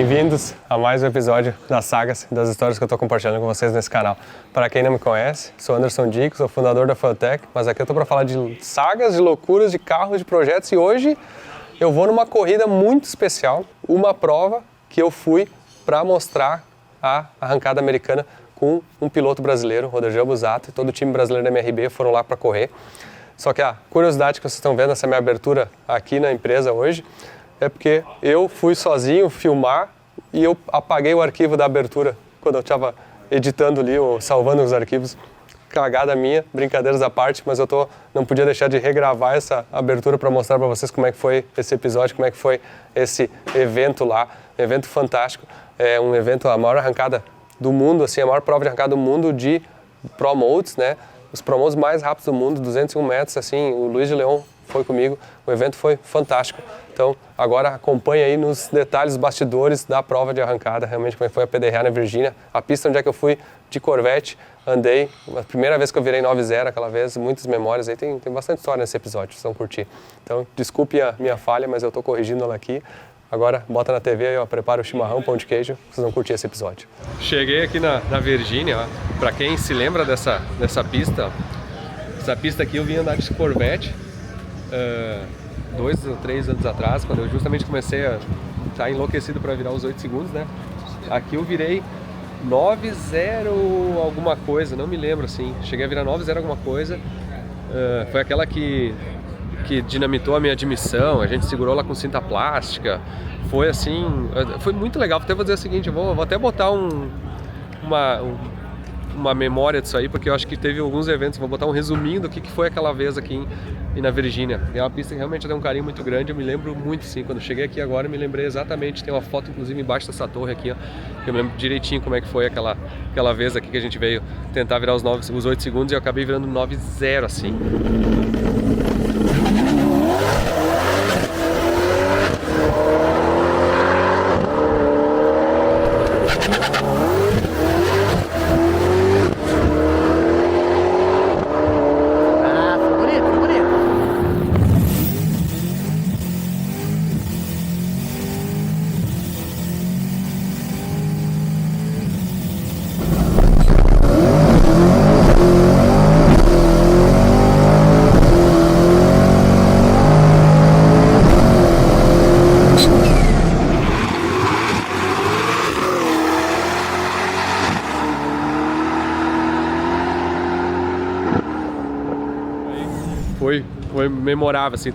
Bem-vindos a mais um episódio das sagas e das histórias que eu estou compartilhando com vocês nesse canal. Para quem não me conhece, sou Anderson Dick, sou fundador da Fueltech, mas aqui eu estou para falar de sagas, de loucuras, de carros, de projetos, e hoje eu vou numa corrida muito especial, uma prova que eu fui para mostrar a arrancada americana com um piloto brasileiro, Roderjan Busato, e todo o time brasileiro da MRB foram lá para correr. Só que a curiosidade que vocês estão vendo nessa minha abertura aqui na empresa hoje é porque eu fui sozinho filmar e eu apaguei o arquivo da abertura quando eu estava editando ali ou salvando os arquivos. Cagada minha, brincadeiras à parte, mas não podia deixar de regravar essa abertura para mostrar para vocês como é que foi esse episódio, como é que foi esse evento lá, um evento fantástico, um evento, a maior arrancada do mundo, assim, a maior prova de arrancada do mundo de Pro Modes, né? Os Pro Modes mais rápidos do mundo, 201 metros, assim, o Luiz de Leon foi comigo, o evento foi fantástico. Então, agora acompanha aí nos detalhes, bastidores da prova de arrancada, realmente como foi a PDRA na Virgínia, a pista onde é que eu fui de Corvette, andei, a primeira vez que eu virei 9.0 aquela vez, muitas memórias, aí tem bastante história nesse episódio, vocês vão curtir. Então, desculpe a minha falha, mas eu estou corrigindo ela aqui. Agora, bota na TV aí, ó, prepara o chimarrão, pão de queijo, vocês vão curtir esse episódio. Cheguei aqui na Virgínia, ó, pra quem se lembra dessa pista, ó, essa pista aqui eu vim andar de Corvette 2 ou 3 anos atrás, quando eu justamente comecei a estar enlouquecido para virar os 8 segundos, né? Aqui eu virei 9.0 alguma coisa, não me lembro assim, cheguei a virar 9.0 alguma coisa, foi aquela que dinamitou a minha admissão, a gente segurou lá com cinta plástica, foi assim, foi muito legal. Até vou dizer o seguinte, eu vou até botar uma memória disso aí, porque eu acho que teve alguns eventos, vou botar um resuminho do que foi aquela vez aqui na Virgínia. É uma pista que realmente tem um carinho muito grande, eu me lembro muito sim, quando eu cheguei aqui agora eu me lembrei exatamente, tem uma foto inclusive embaixo dessa torre aqui, ó, que eu me lembro direitinho como é que foi aquela vez aqui que a gente veio tentar virar os 8 segundos e eu acabei virando 9.0 assim. Foi memorável, assim,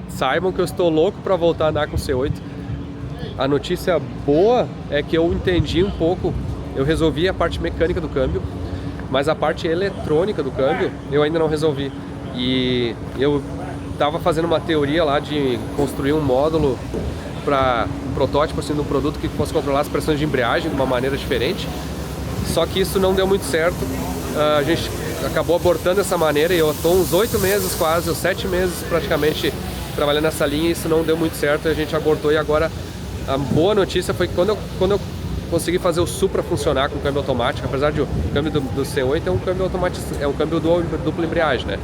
saibam que eu estou louco para voltar a andar com o C8. A notícia boa é que eu entendi um pouco, eu resolvi a parte mecânica do câmbio, mas a parte eletrônica do câmbio eu ainda não resolvi. E eu estava fazendo uma teoria lá de construir um módulo para um protótipo assim, de um produto que fosse controlar as pressões de embreagem de uma maneira diferente, só que isso não deu muito certo. A gente acabou abortando essa maneira e eu estou uns 8 meses quase, ou 7 meses praticamente trabalhando nessa linha e isso não deu muito certo, a gente abortou. E agora a boa notícia foi que quando eu consegui fazer o Supra funcionar com câmbio automático, apesar de o câmbio do C8 é um câmbio automático, é um câmbio dupla embreagem, né?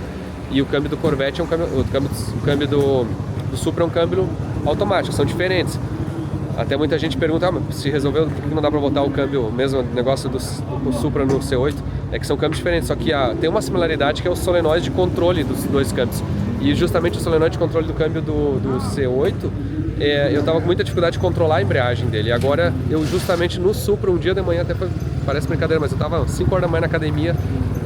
E o câmbio do Corvette é um câmbio, o câmbio do Supra é um câmbio automático, são diferentes. Até muita gente pergunta, se resolveu, por que não dá para botar o câmbio, o mesmo negócio do Supra no C8? É que são câmbios diferentes, só que tem uma similaridade que é o solenoide de controle dos dois câmbios. E justamente o solenoide de controle do câmbio do C8, eu estava com muita dificuldade de controlar a embreagem dele. E agora, eu justamente no Supra, um dia de manhã, até parece brincadeira, mas eu estava 5 horas da manhã na academia,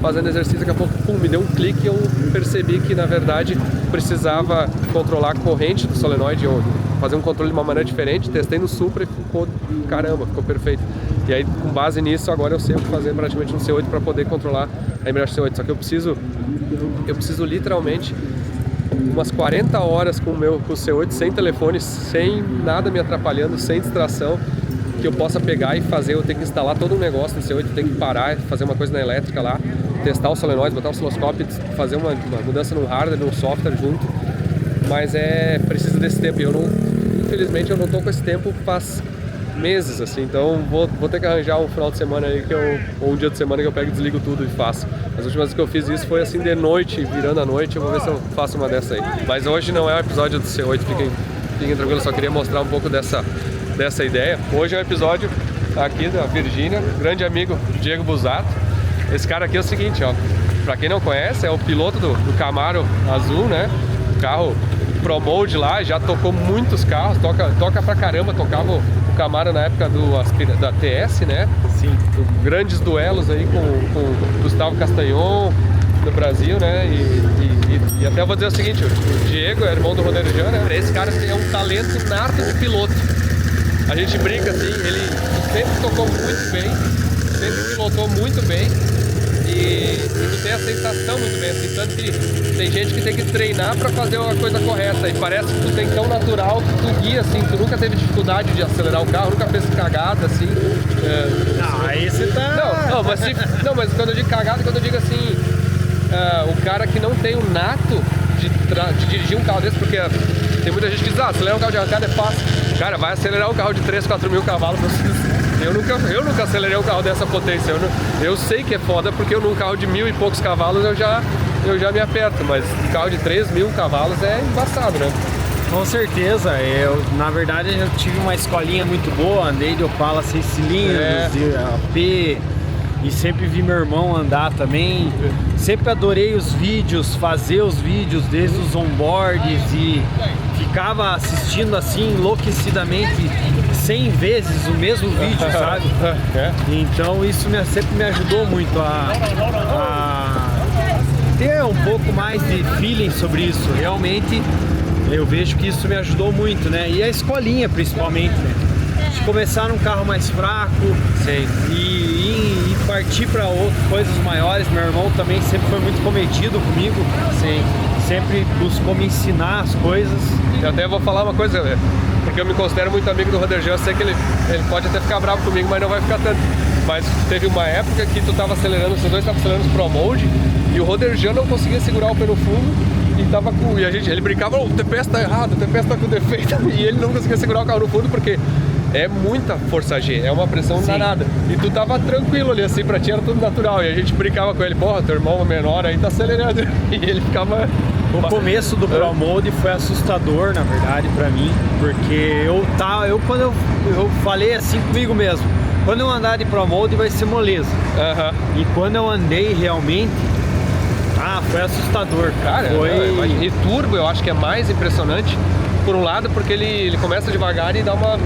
fazendo exercício, daqui a pouco, pum, me deu um clique e eu percebi que, na verdade, precisava controlar a corrente do solenoide, ou fazer um controle de uma maneira diferente. Testei no Supra e ficou, caramba, ficou perfeito. E aí, com base nisso, agora eu sei o que fazer praticamente no C8 para poder controlar a embreagem C8. Só que eu preciso literalmente umas 40 horas com o C8 sem telefone, sem nada me atrapalhando, sem distração, que eu possa pegar e fazer. Eu tenho que instalar todo um negócio no C8, eu tenho que parar, fazer uma coisa na elétrica lá, testar o solenoide, botar o osciloscópio, fazer uma mudança no hardware, no software junto. Mas precisa desse tempo. E infelizmente eu não estou com esse tempo faz meses, assim, então vou ter que arranjar um final de semana aí ou um dia de semana que eu pego e desligo tudo e faço. As últimas vezes que eu fiz isso foi assim de noite, virando a noite. Eu vou ver se eu faço uma dessa aí. Mas hoje não é o episódio do C8, fiquem tranquilos, só queria mostrar um pouco dessa dessa ideia. Hoje é um episódio aqui da Virgínia, grande amigo Diego Busato. Esse cara aqui é o seguinte, ó, pra quem não conhece, é o piloto do Camaro azul, né? Carro Pro Mode lá, já tocou muitos carros, toca pra caramba, tocava o Camaro na época da TS, né? Sim. Grandes duelos aí com Gustavo Castanhon no Brasil, né? E até eu vou dizer o seguinte, o Diego é irmão do Roderjan, né? Esse cara tem um talento nato de piloto. A gente brinca assim, ele sempre tocou muito bem, sempre pilotou muito bem. E tu tem a sensação muito bem, assim, tanto que tem gente que tem que treinar pra fazer a coisa correta. E parece que tu tem tão natural que tu guia, assim, tu nunca teve dificuldade de acelerar o carro, nunca fez cagada, assim. Não, aí você tá... Mas quando eu digo cagada, quando eu digo assim, o cara que não tem o nato de dirigir um carro desse, porque tem muita gente que diz, acelerar um carro de arrancada é fácil. Cara, vai acelerar um carro de 3, 4 mil cavalos pra você. Eu nunca acelerei um carro dessa potência. Eu sei que é foda porque num carro de 1000 e poucos cavalos eu já me aperto, mas carro de 3.000 cavalos é embaçado, né? Com certeza, na verdade eu tive uma escolinha muito boa, andei de Opala 6 cilindros, de AP, e sempre vi meu irmão andar também. Sempre adorei os vídeos, fazer os vídeos desde os onboards e ficava assistindo assim enlouquecidamente 100 vezes o mesmo vídeo, sabe? Então isso sempre me ajudou muito a ter um pouco mais de feeling sobre isso. Realmente eu vejo que isso me ajudou muito, né? E a escolinha principalmente, né? De começar num carro mais fraco. Sim. E partir para outras coisas maiores. Meu irmão também sempre foi muito cometido comigo. Sim. Sempre buscou me ensinar as coisas. Eu até vou falar uma coisa, porque eu me considero muito amigo do Roderjan. Eu sei que ele pode até ficar bravo comigo, mas não vai ficar tanto. Mas teve uma época que tu tava acelerando, os dois estavam acelerando os Pro Mode e o Roderjan não conseguia segurar o pé no fundo. E ele brincava, o TPS tá errado, o TPS tá com defeito. E ele não conseguia segurar o carro no fundo porque é muita força G, é uma pressão danada. E tu tava tranquilo ali, assim, pra ti era tudo natural. E a gente brincava com ele, porra, teu irmão menor aí tá acelerando. E ele ficava... O começo do Pro Mode foi assustador, na verdade, pra mim. Porque quando eu falei assim comigo mesmo, quando eu andar de Pro Mode vai ser moleza. E quando eu andei realmente... foi assustador, cara. E turbo eu acho que é mais impressionante, por um lado, porque ele começa devagar e dá uma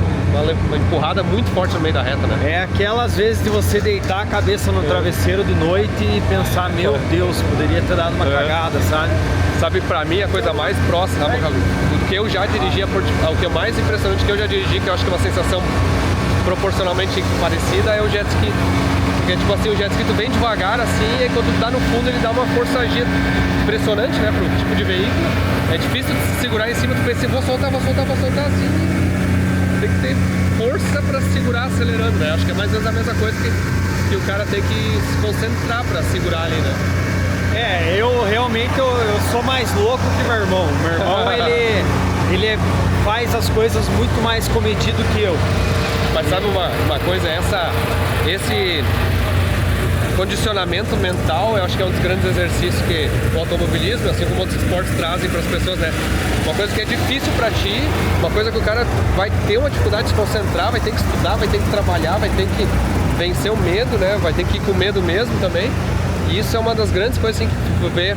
empurrada muito forte no meio da reta, né? É aquelas vezes de você deitar a cabeça no travesseiro de noite e pensar, meu Deus, poderia ter dado uma cagada, sabe? Sabe, pra mim a coisa mais próxima do que eu já dirigi, o que é mais impressionante que eu já dirigi, que eu acho que é uma sensação proporcionalmente parecida, é o jet ski. Porque tipo assim, o jet ski tu vem devagar assim, e quando tu tá no fundo ele dá uma força G impressionante, né, pro tipo de veículo. É difícil de se segurar em cima, tu pensa, vou soltar assim. Tem que ter força pra segurar acelerando, né? Acho que é mais ou menos a mesma coisa que o cara tem que se concentrar pra segurar ali, né? Eu realmente eu sou mais louco que meu irmão. Meu irmão, ele faz as coisas muito mais cometido que eu. Mas sabe uma coisa, esse condicionamento mental, eu acho que é um dos grandes exercícios que o automobilismo, assim como outros esportes, trazem para as pessoas, né? Uma coisa que é difícil para ti, uma coisa que o cara vai ter uma dificuldade de se concentrar, vai ter que estudar, vai ter que trabalhar, vai ter que vencer o medo, né? Vai ter que ir com medo mesmo também. E isso é uma das grandes coisas assim, que tu vê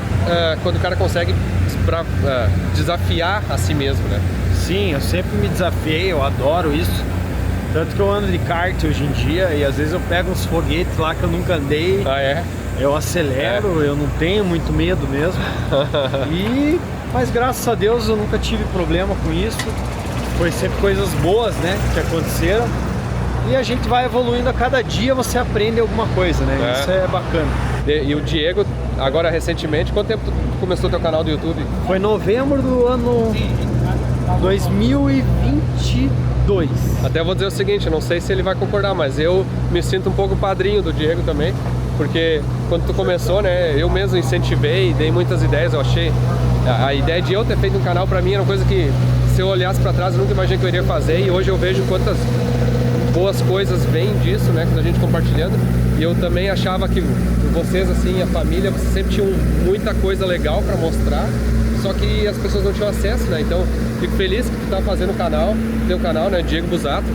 quando o cara consegue desafiar a si mesmo, né? Sim, eu sempre me desafiei, eu adoro isso. Tanto que eu ando de kart hoje em dia e às vezes eu pego uns foguetes lá que eu nunca andei. Eu acelero, eu não tenho muito medo mesmo. Mas graças a Deus eu nunca tive problema com isso. Foi sempre coisas boas, né, que aconteceram. E a gente vai evoluindo a cada dia, você aprende alguma coisa, né? Isso é bacana. E o Diego, agora recentemente, quanto tempo tu começou teu canal do YouTube? Foi novembro do ano 2022. Até vou dizer o seguinte, eu não sei se ele vai concordar, mas eu me sinto um pouco padrinho do Diego também, porque quando tu começou, né, eu mesmo incentivei, dei muitas ideias, eu achei, a ideia de eu ter feito um canal pra mim era uma coisa que, se eu olhasse pra trás, eu nunca imaginei que eu iria fazer, e hoje eu vejo quantas boas coisas vêm disso, né, com a gente compartilhando, e eu também achava que vocês, assim, a família, vocês sempre tinham muita coisa legal pra mostrar, só que as pessoas não tinham acesso, né? Então, fico feliz que tu tá fazendo o canal, teu canal, né? Diego Busato.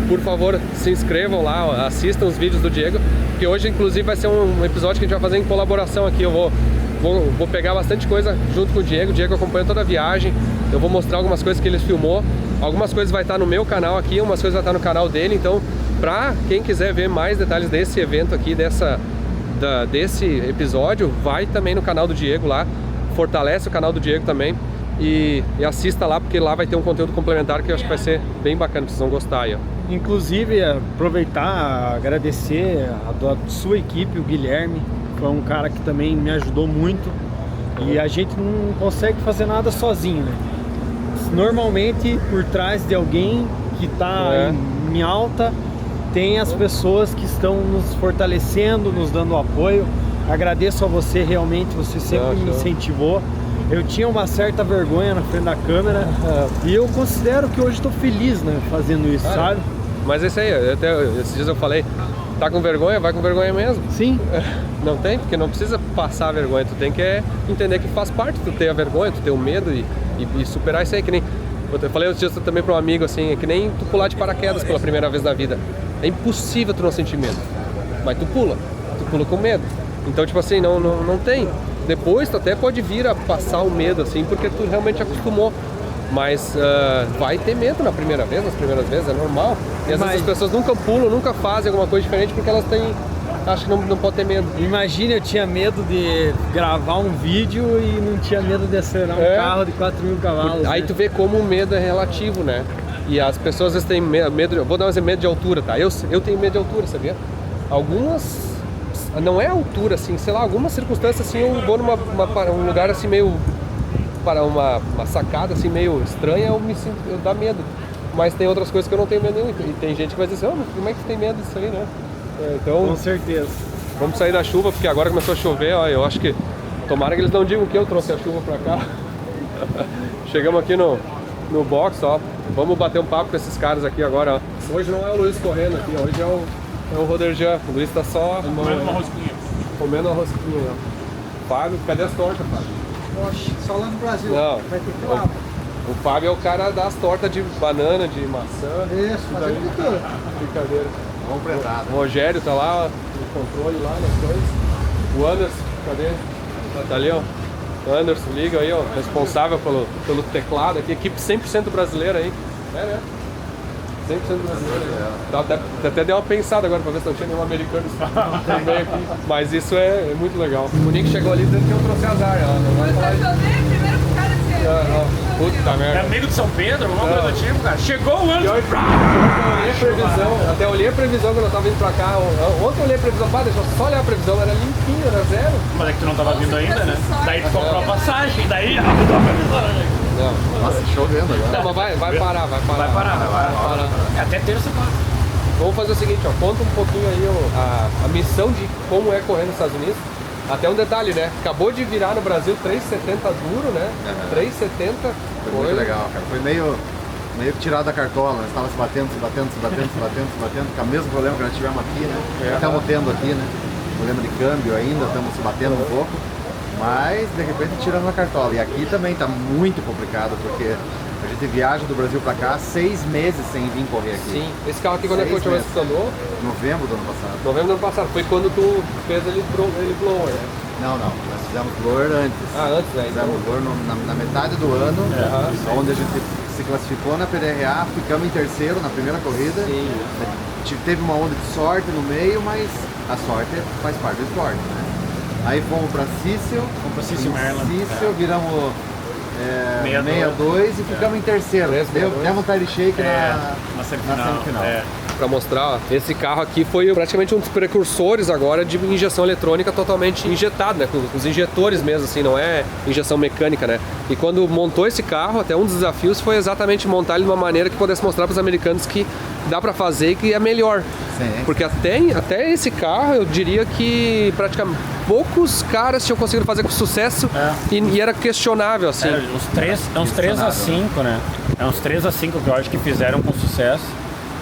Por favor, se inscrevam lá, assistam os vídeos do Diego, que hoje, inclusive, vai ser um episódio que a gente vai fazer em colaboração aqui. Eu vou pegar bastante coisa junto com o Diego. O Diego acompanha toda a viagem. Eu vou mostrar algumas coisas que ele filmou. Algumas coisas vai estar no meu canal aqui, algumas coisas vai estar no canal dele. Então, pra quem quiser ver mais detalhes desse evento aqui, desse episódio, vai também no canal do Diego lá. Fortalece o canal do Diego também. E assista lá, porque lá vai ter um conteúdo complementar que eu acho que vai ser bem bacana, vocês vão gostar aí, ó. Inclusive, aproveitar, agradecer a sua equipe, o Guilherme, que foi um cara que também me ajudou muito. E a gente não consegue fazer nada sozinho, né? Normalmente, por trás de alguém que está em alta, tem as pessoas que estão nos fortalecendo, nos dando apoio. Agradeço a você, realmente, você sempre me incentivou. Eu tinha uma certa vergonha na frente da câmera e eu considero que hoje estou feliz, né, fazendo isso, sabe? Mas esse aí, esses dias eu falei, tá com vergonha? Vai com vergonha mesmo. Sim. Não tem, porque não precisa passar a vergonha, tu tem que entender que faz parte, tu ter a vergonha, tu ter o medo e superar isso aí, que nem... Eu falei outros dias também para um amigo, assim, é que nem tu pular de paraquedas pela primeira vez na vida. É impossível tu não sentir medo, mas tu pula com medo. Então, tipo assim, não tem. Depois tu até pode vir a passar o medo, assim, porque tu realmente acostumou. Mas vai ter medo na primeira vez, nas primeiras vezes, é normal. E às vezes as pessoas nunca pulam, nunca fazem alguma coisa diferente porque elas acham que não pode ter medo. Imagina, eu tinha medo de gravar um vídeo e não tinha medo de acelerar um carro de 4.000 cavalos. Aí tu vê como o medo é relativo, né? E as pessoas às vezes têm medo, vou dar um exemplo, medo de altura, tá? Eu tenho medo de altura, sabia? Algumas... Não é altura, assim, sei lá, algumas circunstâncias assim, eu vou um lugar assim meio, para uma sacada assim meio estranha, eu dá medo. Mas tem outras coisas que eu não tenho medo nenhum. E tem gente que vai dizer assim, como é que tu tem medo disso aí, né? Então, com certeza. Vamos sair da chuva, porque agora começou a chover, ó, eu acho que, tomara que eles não digam que eu trouxe a chuva pra cá. Chegamos aqui no box, ó, vamos bater um papo com esses caras aqui agora, ó. Hoje não é o Luiz correndo aqui, ó. Hoje é o Roderjan. O Luiz tá só comendo uma rosquinha. Comendo uma rosquinha, ó. Fábio, cadê as tortas, Fábio? Oxe, só lá no Brasil. Não. Vai ter que ir lá. O Fábio é o cara das tortas de banana, de maçã. Isso, fazendo de tudo. Brincadeira. Vamos prensado. O Rogério tá lá, ó, no controle lá nas coisas. O Anderson, cadê? Tá ali, ó. O Anderson, liga aí, ó. Responsável pelo teclado aqui. Equipe 100% brasileira aí. Né? 100% brasileiro. Até dei uma pensada agora pra ver se não tinha nenhum americano também aqui. Mas isso é muito legal. O Nick chegou ali dizendo que eu trouxe azar. Não vai falar. Primeiro pro cara ser. Puta merda. É amigo de São Pedro, alguma coisa do tipo, cara. Chegou o ano. Até olhei a previsão quando eu tava vindo pra cá. Ontem eu olhei a previsão, deixa eu só olhar a previsão, era limpinho, era zero. Mas é que tu não tava vindo ainda, né? Daí tu comprou a passagem, daí já mudou a previsão, né? Não. Nossa, chovendo agora. Não, mas vai parar. Vai parar. É até terça para. Vamos fazer o seguinte, ó, conta um pouquinho aí a missão de como é correr nos Estados Unidos. Até um detalhe, né? Acabou de virar no Brasil 3,70 duro, né? 3,70. Foi muito legal, cara. Foi meio que tirado da cartola, nós estávamos se batendo, com o mesmo problema que nós tivemos aqui, né? Estamos tendo aqui, né? Problema de câmbio ainda, estamos se batendo um pouco. Mas, de repente, tirando a cartola. E aqui também está muito complicado, porque a gente viaja do Brasil para cá 6 meses sem vir correr aqui. Sim. Esse carro aqui, quando é que você funcionou? Novembro do ano passado. Novembro do ano passado. Foi quando tu fez ele blower, né? Não. Nós fizemos blower antes. Antes, né? Fizemos blower na metade do ano, onde a gente se classificou na PDRA, ficamos em terceiro na primeira corrida. Sim. Teve uma onda de sorte no meio, mas a sorte faz parte do esporte, né? Aí fomos para Cícero, viramos 62 e ficamos em terceiro. Demos um tire shake na semifinal. Para mostrar, ó, esse carro aqui foi praticamente um dos precursores agora de injeção eletrônica totalmente injetado, né? Com os injetores mesmo, assim, não é injeção mecânica, né? E quando montou esse carro, até um dos desafios foi exatamente montar ele de uma maneira que pudesse mostrar para os americanos que dá para fazer e que é melhor. Sim. Porque até esse carro, eu diria que praticamente poucos caras tinham conseguido fazer com sucesso e era questionável, assim. Uns 3 a 5, né? É uns 3 a 5 que eu acho que fizeram com sucesso.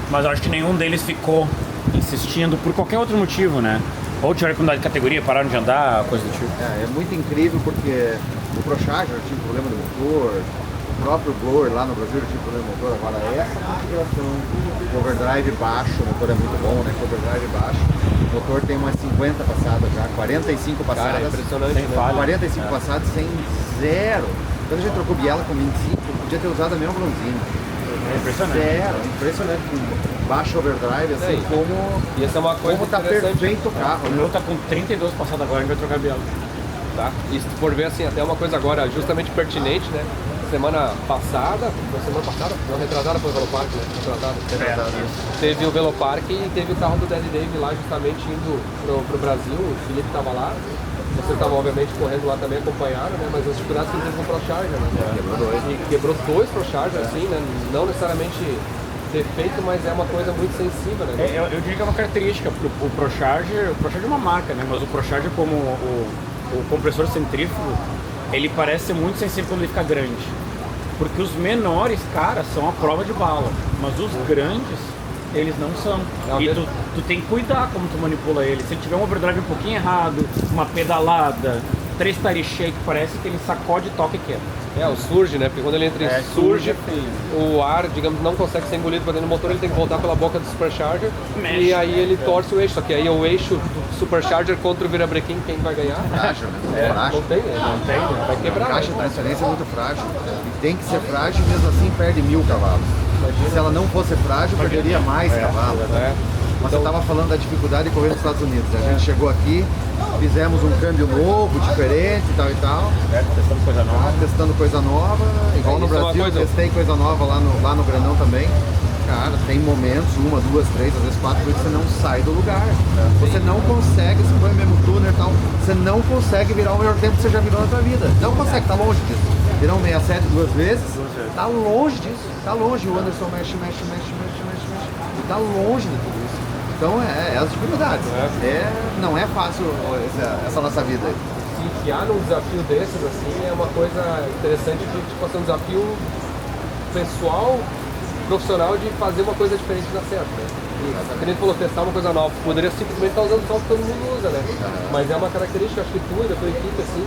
Mas eu acho que nenhum deles ficou insistindo por qualquer outro motivo, né? Ou tiveram que mudar de categoria, pararam de andar, coisa do tipo. É muito incrível porque o ProCharger tinha problema de motor, o próprio Blower lá no Brasil tinha problema de motor, agora essa configuração, o overdrive baixo, o motor é muito bom, né? O overdrive baixo, o motor tem umas 50 passadas já, 45 passadas. Cara, é impressionante, Sem né? falha. 45 passadas sem zero. Quando a gente trocou biela com 25, podia ter usado a mesma bronzina. É impressionante. Zero, impressionante. Com baixo overdrive, assim, É, como, E essa é uma coisa como tá interessante. perfeito o carro. O Né? meu tá com 32 passadas agora, a gente vai trocar a biela. Tá? E se for ver assim, até uma coisa agora justamente pertinente, né? Semana passada, não, retrasada foi o Velopark, né? Retrasada. Teve o Velopark e teve o carro do Daddy Dave lá justamente indo pro Brasil, o Felipe tava lá. Vocês estavam obviamente correndo lá também, acompanharam, né? Mas as dificuldades que ele teve com o ProCharger, né? Quebrou dois. E quebrou 2 ProCharger, assim, né? Não necessariamente defeito, mas é uma coisa muito sensível, né? Eu diria que é uma característica. O ProCharger é uma marca, né? Mas o ProCharger como o compressor centrífugo, ele parece ser muito sensível quando ele fica grande. Porque os menores, cara, são a prova de bala. Mas os grandes, eles não são. E tu tem que cuidar como tu manipula ele. Se ele tiver um overdrive um pouquinho errado, uma pedalada, 3 tire shake, parece que ele sacode, toca e quebra. É, o surge, né? Porque quando ele entra em surge, o ar, digamos, não consegue ser engolido para dentro do motor, ele tem que voltar pela boca do supercharger. Mexe. E aí ele torce o eixo. Só que aí é o eixo do supercharger contra o virabrequim, quem vai ganhar? Frágil, né? Não Frágil. tem, né? Não tem, né? Vai A quebrar. caixa de né? transferência é muito frágil. E tem que ser frágil, mesmo assim perde 1000 cavalos. Se ela não fosse frágil, perderia mais cavalos. É. Mas você estava falando da dificuldade de correr nos Estados Unidos. A gente chegou aqui, fizemos um câmbio novo, diferente e tal e tal. Testando coisa nova. Testando coisa nova, igual no isso é uma Brasil, coisa- testei coisa nova lá no Granão também. Cara, tem momentos, 1, 2, 3, às vezes 4 vezes você não sai do lugar. Você não consegue, se for o mesmo tuner e tal, você não consegue virar o melhor tempo que você já virou na sua vida. Não consegue, tá longe disso. Virar um 67 2 vezes, tá longe disso. Tá longe, o Anderson mexe. Tá longe de tudo isso. Então é as dificuldades. Não é fácil essa nossa vida aí. Se enfiar num desafio desses, assim, é uma coisa interessante de tipo, ser um desafio pessoal, profissional, de fazer uma coisa diferente e dar certo, né? A gente falou, testar uma coisa nova. Poderia simplesmente estar usando só o que todo mundo usa, né? Mas é uma característica, acho que tu e da tua equipe, assim.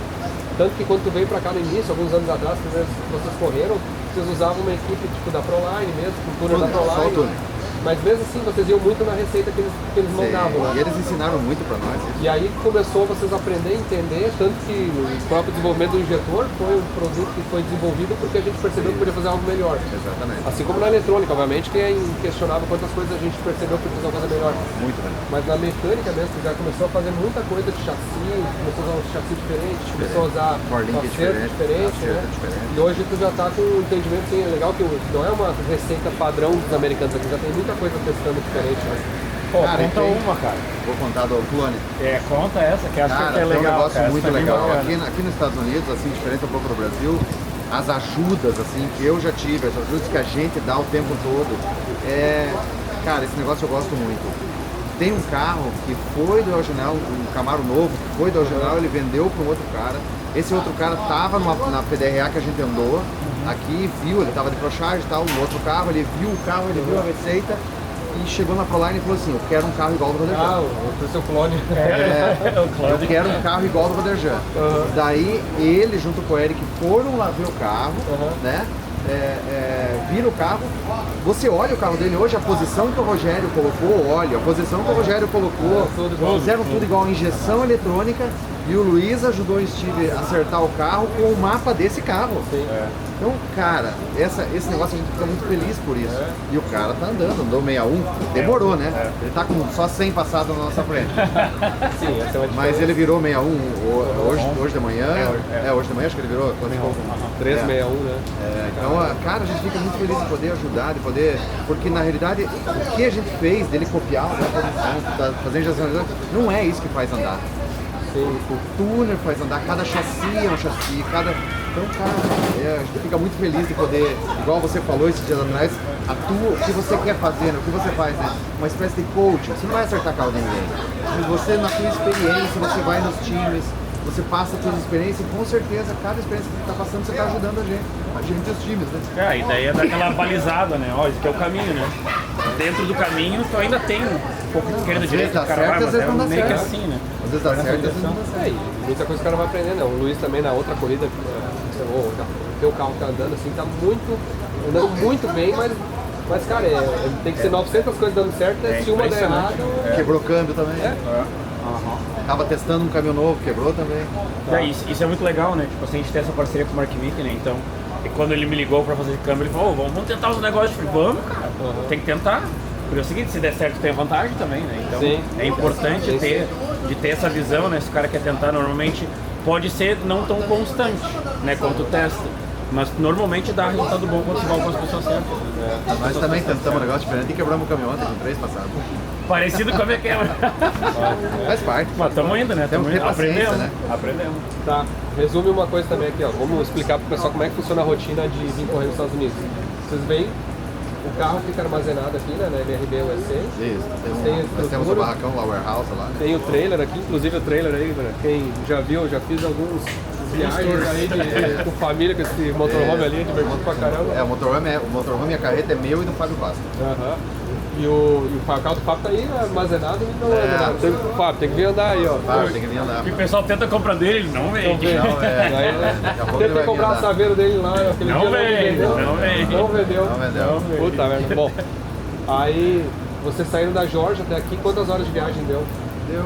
Tanto que quando tu veio pra cá no início, alguns anos atrás, que vocês correram, vocês usavam uma equipe tipo da Proline mesmo, com o tuner da Só o Proline. tuner. Mas mesmo assim, vocês iam muito na receita que eles mandavam, né? E eles ensinaram muito pra nós. E aí começou vocês a aprender, entender, tanto que o próprio desenvolvimento do injetor foi um produto que foi desenvolvido porque a gente percebeu que podia fazer algo melhor. Exatamente. Assim como na eletrônica, obviamente, que é inquestionável quantas coisas a gente percebeu que precisava fazer melhor. Muito melhor. Mas na mecânica mesmo, já começou a fazer muita coisa de chassi, começou a usar um chassi diferente, começou a usar Forlink acerto diferente, né? diferente. E hoje tu já tá com um entendimento assim, é legal que não é uma receita padrão dos americanos aqui, já tem muita coisa testando diferente, né? Pô, Cara, conta tem- uma, cara. Vou contar do clone. Conta essa, que acho Cara, que é é um legal. negócio cara. muito Essa é bem legal. bacana. Aqui nos Estados Unidos, assim, diferente um pouco do Brasil, as ajudas, assim, que eu já tive, as ajudas que a gente dá o tempo todo, cara, esse negócio eu gosto muito. Tem um carro que foi do Eugenal, um Camaro novo, que foi do Eugenal, ele vendeu para um outro cara. Esse outro cara tava na PDRA que a gente andou, aqui, viu, ele tava de ProCharge e tal, um outro carro, ele viu o carro, ele viu a receita e chegou na Proline e falou assim, eu quero um carro igual ao do Roderjan. O seu clone. Eu quero um carro igual ao do Roderjan. Daí ele, junto com o Eric, foram lá ver o carro, né? Vira o carro, você olha o carro dele hoje, a posição que o Rogério colocou, olha, a posição que o Rogério colocou, fizeram tudo igual, injeção eletrônica, e o Luiz ajudou o Steve a acertar o carro com o mapa desse carro. Então, cara, esse negócio a gente fica muito feliz por isso. E o cara tá andou 61, demorou, né? Ele tá com só 100 passados na nossa frente. Sim, essa é uma Mas ele virou 61 hoje de manhã. Hoje de manhã acho que ele virou. 361, né? Então, cara, a gente fica muito feliz de poder ajudar, de poder. Porque na realidade, o que a gente fez dele copiar a produção, fazer injeção, não é isso que faz andar. O tuner faz andar, cada chassi é um chassi, Então, cara, a gente fica muito feliz de poder, igual você falou esses dias atrás, o que você quer fazer, o que você faz, né? Uma espécie de coaching. Você não vai acertar carro de ninguém. Mas você, na sua experiência, você vai nos times, você passa a sua experiência e com certeza, cada experiência que você está passando, você está ajudando a gente e os times, né? A ideia é dar aquela balizada, né? Ó, esse aqui é o caminho, né? Dentro do caminho, tu ainda tem pouco esquerda, Às direita, vezes dá o cara vai, certo, às mas vezes é não dá meio que certo. assim, né? Às vezes dá certo, às vezes não dá certo. É, e muita coisa que o cara vai aprendendo, né? O Luiz também na outra corrida, o teu carro tá andando assim, tá andando muito bem, mas cara, tem que ser 900 coisas dando certo, né? Se uma der errado... Quebrou câmbio também. Aham. Tava testando um caminhão novo, quebrou também. Isso é muito legal, né? Tipo assim, a gente tem essa parceria com o Mark Mickey, né? Então, e quando ele me ligou pra fazer de câmbio, ele falou, vamos tentar os negócios. Eu falei, vamos, cara, tem que tentar. Porque é o seguinte, se der certo tem vantagem também, né? Então Sim. é importante de ter essa visão, né? Se o cara quer tentar, normalmente pode ser não tão constante, né? Quanto testa. Mas normalmente dá resultado bom quando você vai com as pessoas certas. Nós também tentamos um negócio diferente e quebramos o caminhão ontem com 3 passados. Parecido com a minha quebra. Faz parte. Mas estamos indo, né? Temos que ter paciência, Aprendemos, né? Aprendemos. Tá, resume uma coisa também aqui, ó. Vamos explicar pro pessoal como é que funciona a rotina de vir correr nos Estados Unidos. Vocês veem, o carro fica armazenado aqui, né, na MRB USA. Isso. Tem Nós temos o estrutura. barracão lá, o warehouse lá, né? Tem o trailer aqui, inclusive o trailer aí, né, quem já viu, já fiz alguns viagens aí com família com esse motorhome ali, é divertido pra caramba. É, o motorhome e a carreta é meu e do Fábio Costa. Aham. E o carro do Fábio tá aí armazenado e não anda nada. Fábio, tem que vir andar aí, ó. Fábio, tem que vir andar. E o pessoal tenta comprar dele, ele não vende. Não, Não, é. Daqui a pouco ele Tenta vai comprar vir o andar. saveiro dele lá, aquele Não dia vende, não vende. Não vendeu. Não vendeu. Puta merda. Bom, aí vocês saíram da Georgia até aqui, quantas horas de viagem deu? Deu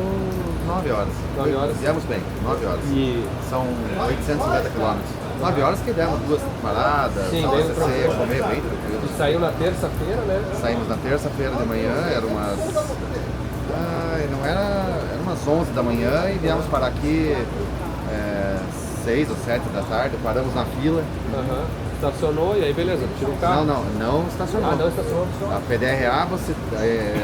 9 horas. 9 horas. Viemos bem, 9 horas. E São 850 quilômetros. 9 horas que demos 2 paradas, Sim, só bem ACC, tranquilo. comer bem tranquilo. saiu na terça-feira, né? Saímos na terça-feira de manhã, era umas... não era umas 11 da manhã e viemos parar aqui 6 ou 7 da tarde, paramos na fila. Aham. Estacionou e aí beleza, tira o carro. Não estacionou. Ah, não estacionou. A PDRA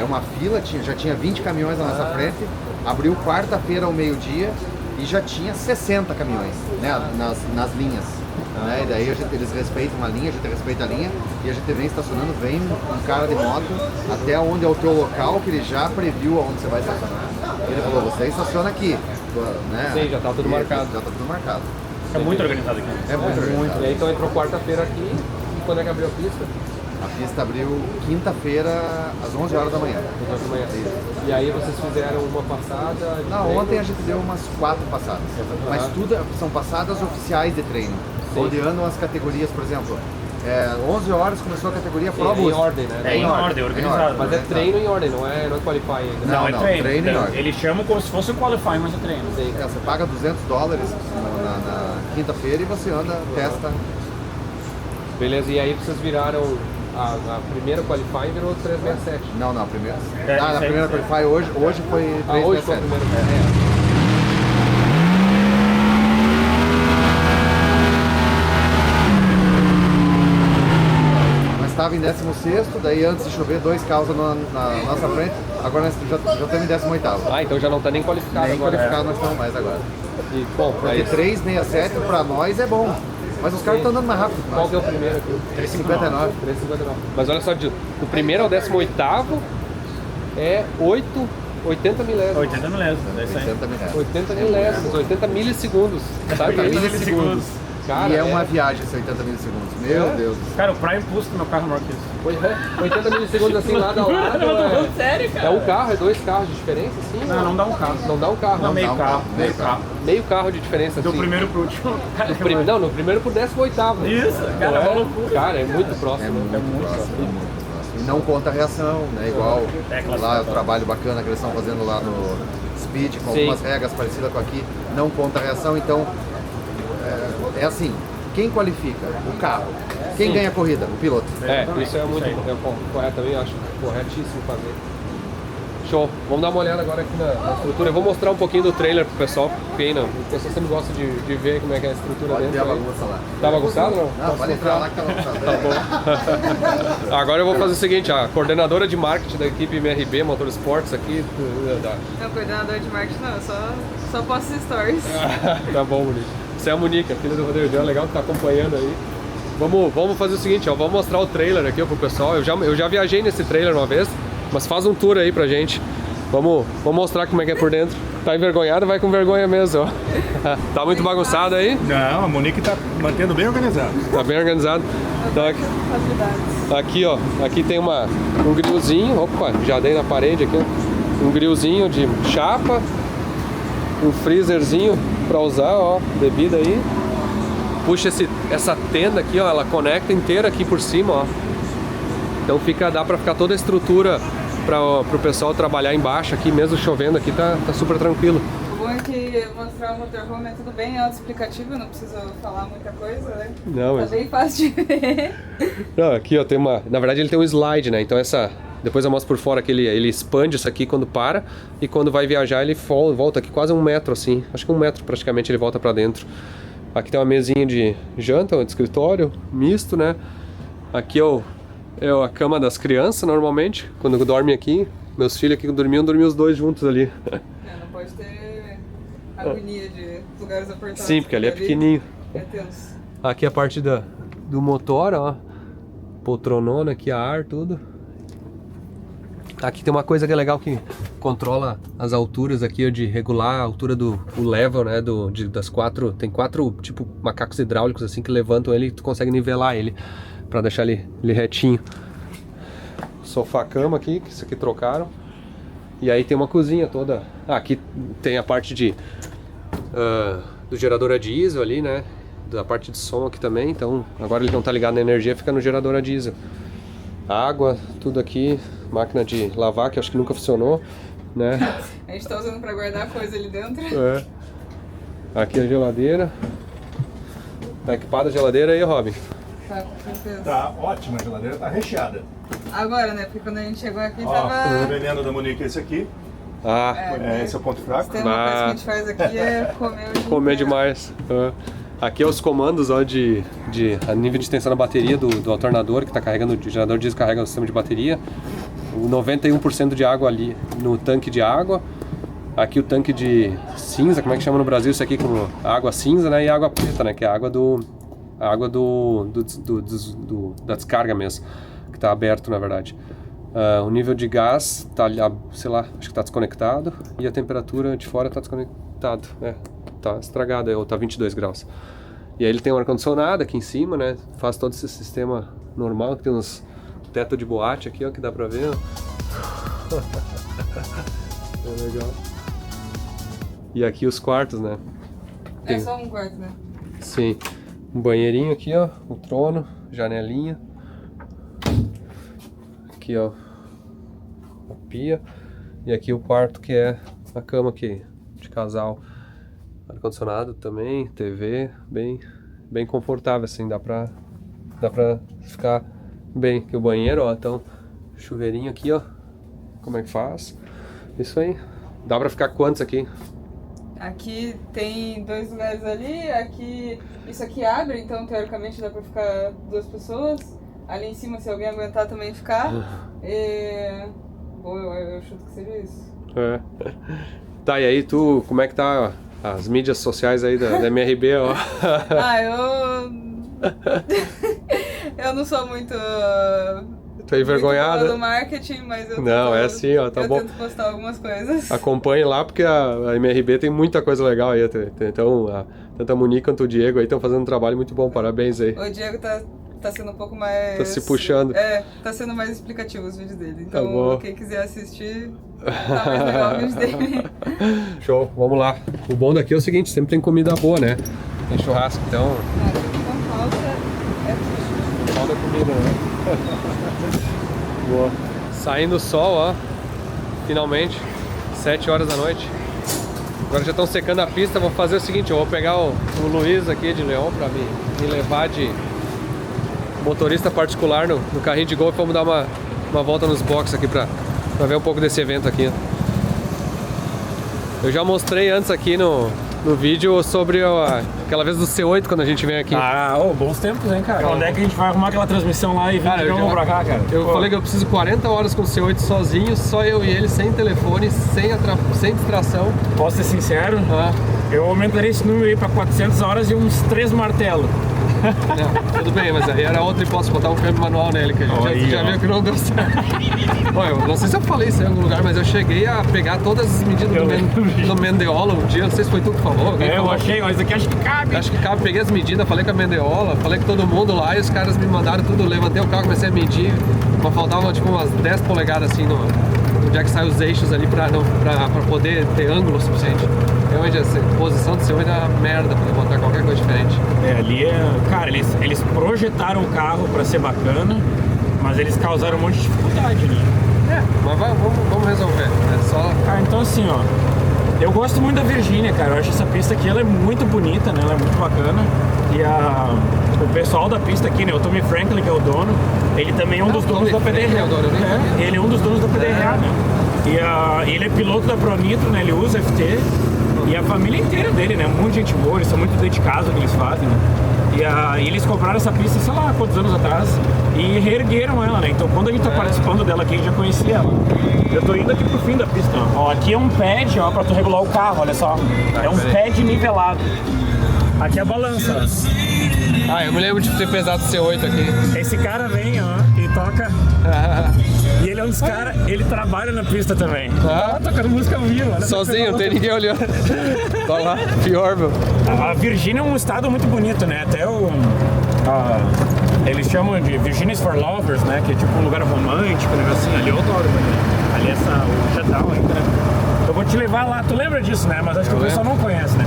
é uma fila, já tinha 20 caminhões na nossa frente, abriu quarta-feira ao meio-dia e já tinha 60 caminhões, né, nas linhas. Né? E daí eles respeitam a linha, a gente respeita a linha e a gente vem estacionando, vem um cara de moto até onde é o teu local, que ele já previu aonde você vai estacionar. Ele falou, você estaciona aqui. Né? Sim, já tá tudo marcado. Já tá tudo marcado. É muito organizado aqui. É muito organizado. E aí então entrou quarta-feira aqui e quando é que abriu a pista? A pista abriu quinta-feira às 11 horas da manhã. Às 11 da manhã. E aí vocês fizeram uma passada? de Não, treino? ontem a gente deu umas 4 passadas, mas tudo são passadas oficiais de treino, Sim. onde andam as categorias, por exemplo, 11 horas começou a categoria Sim, Pro é em Boost. ordem, né? É em ordem, organizado. Mas é treino em ordem, não é qualify ainda. Não, é treino. treino em ordem. Eles chamam como se fosse um qualifying, mas é treino. Sim. Você paga $200 na quinta-feira e você anda, testa. Beleza, e aí vocês viraram a primeira qualify virou 367. Não, a primeira. É, Na isso aí, primeira isso aí. qualify hoje foi 367. Hoje foi a primeira. Nós estava em 16º, daí antes de chover, 2 carros na nossa frente, agora nós já estamos em 18º. Ah, então já não tá nem qualificado Nem agora. qualificado nós estamos mais agora. E, bom, Porque aí, 367 pra nós é bom, mas os caras estão andando mais rápido que qual nós. que é o primeiro aqui? 359. 359. Mas olha só, do primeiro ao 18º é 80 milésimos. 80 milésimos, é isso aí. 80 milhares. 80 milésimos, 80 milissegundos. Sabe? 80 milissegundos. Cara, E é uma viagem esses 80 milissegundos. Meu É? Deus do céu. Cara, o Prime Pulse do meu carro é maior que isso. 80 milissegundos assim, lado a lado. Eu tô falando sério, cara. É um carro, é 2 carros de diferença, assim? Não dá um carro. Não dá um carro. Não, meio dá um carro. carro, Meio meio carro. Meio carro de diferença, Do assim. primeiro pro último. Não, no primeiro pro 18º. Isso, cara, é uma loucura. Cara, é muito próximo. É muito próximo. E não conta a reação, né? Igual lá o trabalho bacana que eles estão fazendo lá no Speed, com Sim. algumas regras parecidas com aqui, não conta a reação, então é assim, quem qualifica? O carro. Quem Sim. ganha a corrida? O piloto. Isso é muito correto também, acho corretíssimo fazer. Show. Vamos dar uma olhada agora aqui na estrutura. Eu vou mostrar um pouquinho do trailer pro pessoal, porque aí, o pessoal sempre gosta de ver como é que é a estrutura Pode ver a dentro. aí. bagunça lá. Tá bagunçado ou não? Não, Posso pode mostrar? entrar lá que tá bagunçado. Agora eu vou fazer o seguinte, a coordenadora de marketing da equipe MRB Motorsports aqui. Não, coordenador de marketing não, eu só posto stories. Tá bom, Monique. Você é a Monique, a filha do Rodrigo. É legal que tá acompanhando aí. Vamos fazer o seguinte, ó, vamos mostrar o trailer aqui ó, pro pessoal. Eu já viajei nesse trailer uma vez, mas faz um tour aí pra gente. Vamos mostrar como é que é por dentro. Tá envergonhado, vai com vergonha mesmo, ó. Tá muito bagunçado aí? Não, a Monique tá mantendo bem organizado. Tá bem organizado. Então, Facilidades. aqui, ó, aqui tem um grilzinho. Opa, já dei na parede aqui, ó. um grillzinho de chapa, um freezerzinho para usar, ó, bebida aí. Puxa essa tenda aqui, ó, ela conecta inteira aqui por cima, ó. Então dá pra ficar toda a estrutura pro pessoal trabalhar embaixo aqui, mesmo chovendo aqui, tá super tranquilo. O bom é que mostrar o motorhome é tudo bem autoexplicativo, não preciso falar muita coisa, né? Não, tá mas... bem fácil de ver. Não, aqui ó, tem uma... Na verdade ele tem um slide, né? Então depois eu mostro por fora que ele expande isso aqui quando para, e quando vai viajar ele volta aqui quase 1 metro assim. Acho que 1 metro praticamente ele volta pra dentro. Aqui tem uma mesinha de janta, de escritório, misto, né? Aqui é a cama das crianças normalmente, quando dormem aqui. Meus filhos aqui dormiam os dois juntos ali. Não pode ter agonia de lugares apertados. Sim, porque ali é pequenininho. É tenso. Aqui a parte do motor, ó. Poltronona aqui, a ar, tudo. Aqui tem uma coisa que é legal que controla as alturas aqui, ó, de regular a altura o level, né, das 4, tem 4 tipo macacos hidráulicos assim que levantam ele e tu consegue nivelar ele pra deixar ele retinho. Sofá cama aqui, que isso aqui trocaram. E aí tem uma cozinha toda. Aqui tem a parte do gerador a diesel ali, né, da parte de som aqui também, então agora ele não tá ligado na energia, fica no gerador a diesel. Água, tudo aqui, máquina de lavar que acho que nunca funcionou, né? A gente tá usando pra guardar coisa ali dentro. É. Aqui a geladeira. Tá equipada a geladeira aí, Robin? Tá, com certeza. Tá ótima, a geladeira tá recheada. Agora, né? Porque quando a gente chegou aqui Ó, tava... o veneno da Monique é esse aqui. Esse é o ponto fraco. Se tem uma coisa que a gente faz aqui é comer o dia Comer inteiro. demais. Aqui é os comandos ó, a nível de tensão da bateria do alternador que está carregando, o gerador diesel carrega o sistema de bateria. O 91% de água ali no tanque de água. Aqui o tanque de cinza, como é que chama no Brasil isso aqui? Como água cinza, né? E água preta, né? Que é a água da descarga mesmo, que está aberto na verdade. O nível de gás está, sei lá, acho que está desconectado. E a temperatura de fora está desconectado, né? Tá estragado, ou tá 22 graus. E aí ele tem um ar-condicionado aqui em cima, né? Faz todo esse sistema normal, tem uns teto de boate aqui, ó, que dá pra ver, ó. É legal. E aqui os quartos, né? É só um quarto, né? Sim. Um banheirinho aqui, ó, o trono, janelinha. Aqui, ó, a pia. E aqui o quarto que é a cama aqui, de casal. Ar-condicionado também, TV, bem confortável assim, dá pra ficar bem. Aqui o banheiro, ó, então, chuveirinho aqui, ó, como é que faz? Isso aí, dá pra ficar quantos aqui? Aqui tem 2 lugares ali, aqui, isso aqui abre, então teoricamente dá pra ficar 2 pessoas. Ali em cima, se alguém aguentar também ficar. Bom, eu chuto que seja isso. É. Tá, e aí tu, como é que tá as mídias sociais aí da MRB, ó? Eu não sou muito... Tô envergonhada? do marketing, mas eu Não, é assim, ó, tá bom. tento postar algumas coisas. Acompanhe lá, porque a MRB tem muita coisa legal aí. Então, tanto a Monique quanto o Diego aí estão fazendo um trabalho muito bom, parabéns aí. O Diego tá sendo um pouco mais... Tá se puxando. Tá sendo mais explicativo os vídeos dele. Tá Então, bom. quem quiser assistir, tá mais legal os vídeos dele. Show, vamos lá. O bom daqui é o seguinte, sempre tem comida boa, né? Tem churrasco, então... Não falta tudo. Falta comida, né? Boa. Saindo o sol, ó. Finalmente, 7 horas da noite. Agora já estão secando a pista, vou fazer o seguinte, eu vou pegar o Luiz aqui de Leão pra me levar de motorista particular no carrinho de golfe. Vamos dar uma volta nos boxes aqui pra ver um pouco desse evento aqui. Eu já mostrei antes aqui no vídeo sobre aquela vez do C8 quando a gente vem aqui. Bons tempos, hein, cara? Quando é que a gente vai arrumar aquela transmissão lá e vir de novo pra cá, cara? Eu falei que eu preciso 40 horas com o C8 sozinho, só eu e ele, sem telefone, sem distração. Posso ser sincero? Eu aumentaria esse número aí pra 400 horas e uns 3 martelos. Não, tudo bem, mas aí era outra hipótese, botar um câmbio manual nele, que a gente já viu que não deu certo. Bom, eu não sei se eu falei isso em algum lugar, mas eu cheguei a pegar todas as medidas do Mendeola um dia, não sei se foi tu que falou. Eu achei, mas aqui acho que cabe. Acho que cabe, peguei as medidas, falei com a Mendeola, falei com todo mundo lá e os caras me mandaram tudo, levantei o carro, comecei a medir, mas faltavam tipo umas 10 polegadas assim no onde é que saem os eixos ali pra poder ter ângulo suficiente. Realmente, essa posição do C8 é uma merda pra botar qualquer coisa diferente. Ali cara, eles projetaram o carro pra ser bacana, mas eles causaram um monte de dificuldade, né? Mas vamos resolver. É só... Então assim, ó, eu gosto muito da Virgínia, cara. Eu acho essa pista aqui, ela é muito bonita, né? Ela é muito bacana. E o pessoal da pista aqui, né? O Tommy Franklin, que é o dono, ele também é um dos donos da PDRA. Ele é um dos donos da PDRA, né? E ele é piloto da Pro Nitro, né? Ele usa FT. E a família inteira dele, né? Muita gente boa, eles são muito dedicados ao que eles fazem, né? E eles compraram essa pista, sei lá, quantos anos atrás, e reergueram ela, né? Então quando a gente tá participando dela aqui, a gente já conhecia ela. Eu tô indo aqui pro fim da pista, ó. Aqui é um pad, ó, pra tu regular o carro, olha só. É um pad nivelado. Aqui é a balança. Eu me lembro de ter pesado C8 aqui. Esse cara vem, ó, e toca. E ele é um dos caras, ele trabalha na pista também. Tocando música ao vivo. Sozinho, não tem ninguém olhando. Tá lá, pior, meu. A Virgínia é um estado muito bonito, né? Até eles chamam de Virginia's for Lovers, né? Que é tipo um lugar romântico, um negocinho. Ali eu adoro, né? Ali o Shutdown ainda, né? Eu vou te levar lá, tu lembra disso, né? Mas acho que o pessoal não conhece, né?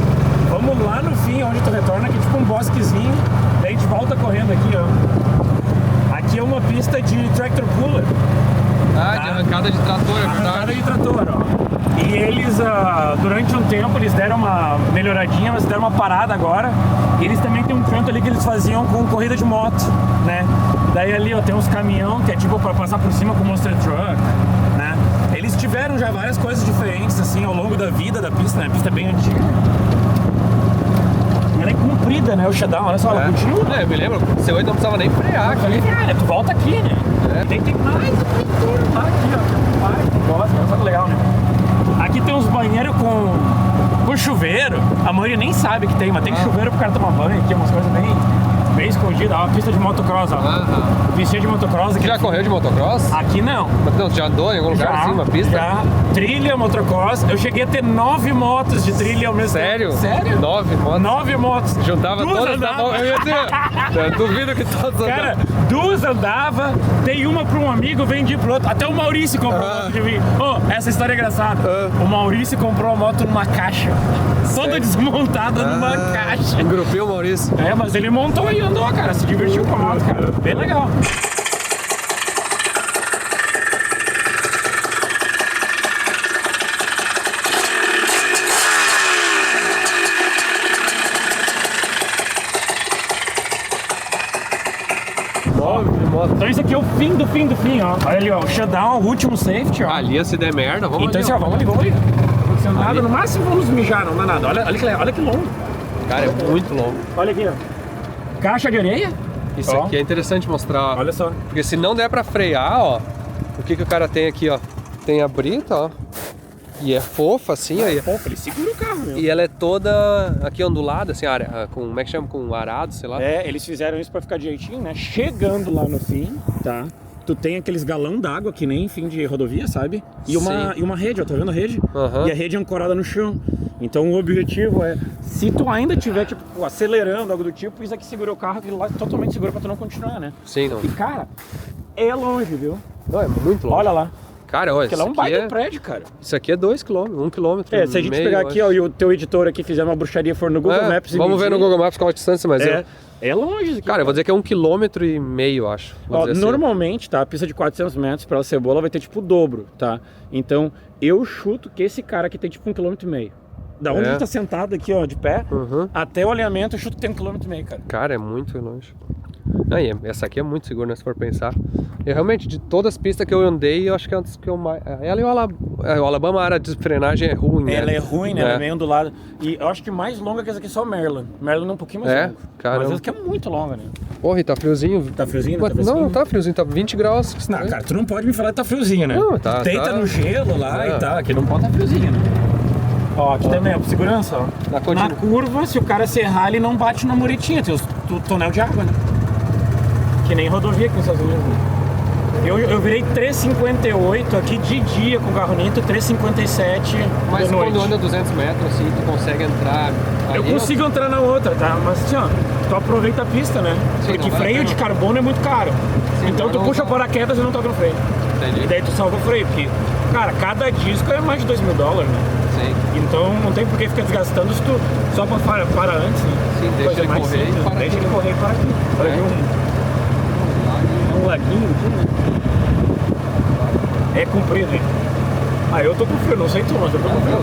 Vamos lá no fim, onde tu retorna, que é tipo um bosquezinho. Daí a gente volta correndo aqui, ó. Aqui é uma pista de tractor puller. De arrancada de trator, é verdade. Arrancada de trator, ó. E eles, durante um tempo, eles deram uma melhoradinha, mas deram uma parada agora. E eles também têm um canto ali que eles faziam com corrida de moto, né? Daí ali, ó, tem uns caminhão que é tipo pra passar por cima com monster truck, né? Eles tiveram já várias coisas diferentes, assim, ao longo da vida da pista, né? A pista é bem antiga. Ela é comprida, né? O Shutdown, olha só, ela continua. Eu me lembro, o C8 não precisava nem frear aqui. Cara, tu volta aqui, né? Tem mais aqui, ó. Gosta, olha só que legal, né? Aqui tem uns banheiros com chuveiro. A maioria nem sabe que tem, mas tem chuveiro pro cara tomar banho. Aqui umas coisas bem escondidas. Ó, pista de motocross, ó. Pista de motocross aqui. Já correu de motocross? Aqui não. Mas não, já andou em algum lugar assim, uma pista? Já. Trilha, motocross. Eu cheguei a ter 9 motos de trilha ao mesmo tempo. Sério? 9 motos? 9 motos. Juntava Duas todas andava. na mão. Eu duvido que todas andavam. Cara, 2 andava, dei uma pra um amigo, vendi pro outro. Até o Maurício comprou uma moto de mim. Essa história é engraçada. O Maurício comprou a moto numa caixa. Toda desmontada numa caixa. Engrupeu o Maurício. Mas ele montou e andou, cara. Se divertiu com a moto, cara. Bem legal. Então isso aqui é o fim do fim do fim, ó. Olha ali, ó, o shutdown, o último safety, ó. Ali, se der merda, vamos então, ali. Então, vamos ali. Não aconteceu nada, no máximo vamos mijar, não dá nada. Olha que longo. Cara, é muito longo. Olha aqui, ó. Caixa de areia. Isso aqui é interessante mostrar, ó. Olha só. Porque se não der pra frear, ó, o que o cara tem aqui, ó? Tem a brita, ó. E é fofa, assim, aí. Fofa, ele segura o carro mesmo. E ela é toda aqui ondulada, assim, com, como é que chama? Com arado, sei lá. Eles fizeram isso pra ficar direitinho, né? Chegando lá no fim, tá? Tu tem aqueles galão d'água que nem fim de rodovia, sabe? E uma rede, ó, tá vendo a rede? E a rede é ancorada no chão. Então o objetivo é, se tu ainda tiver, tipo, acelerando, algo do tipo, isso aqui segura o carro, aquilo lá totalmente segura pra tu não continuar, né? Sim, não. E cara, é longe, viu? Não, é muito longe. Olha lá. Cara, olha, porque lá é um baita prédio, cara. Isso aqui é 2 km, 1 km. Se a gente pegar aqui, ó, e o teu editor aqui fizer uma bruxaria for no Google Maps... Vamos ver no Google Maps qual a distância, mas é longe isso aqui. Cara, eu vou dizer que é 1,5 km, acho. Ó, normalmente, tá, a pista de 400 metros pra Cebola vai ter tipo o dobro, tá? Então, eu chuto que esse cara aqui tem tipo 1,5 km. Da onde ele tá sentado aqui, ó, de pé, até o alinhamento, eu chuto que tem 1,5 km, cara. Cara, é muito longe. Não, e essa aqui é muito segura, né, se for pensar. Eu realmente, de todas as pistas que eu andei, eu acho que é antes que eu mais... Ela e o Alabama, a área de frenagem é ruim, né? Ela é ruim, né? Ela é meio ondulada. E eu acho que mais longa que essa aqui é só Maryland. Maryland é um pouquinho mais longa. Cara. Mas essa aqui é muito longa, né? Porra, e tá friozinho. Tá friozinho? Não tá friozinho, tá 20 graus. Não, cara, tu não pode me falar que tá friozinho, né? Não, tá. Deita no gelo lá e tá. Aqui não pode tá friozinho, né? Ó, aqui também, ó, por segurança, ó. Na curva, se o cara serrar, ele não bate na muretinha. Tem o tonel de água, né? Que nem rodovia aqui nos Estados Unidos. Eu virei 3,58 aqui de dia com o carro nitro, 3,57 Mas de noite. quando anda 200 metros, assim, tu consegue entrar... Eu consigo entrar na outra, tá? Mas assim, ó, tu aproveita a pista, né? Porque freio de carbono é muito caro. Então tu puxa paraquedas e não toca no freio. E daí tu salva o freio, porque, cara, cada disco é mais de $2.000, né? Sim. Então não tem por que ficar desgastando se tu só para antes, né? Sim, deixa Coisa ele mais correr e simples, para deixa aqui. ele correr e para aqui. Olha aqui um laguinho aqui, né? É comprido, hein? Ah, eu tô com frio, não sei tu, mas eu tô com frio.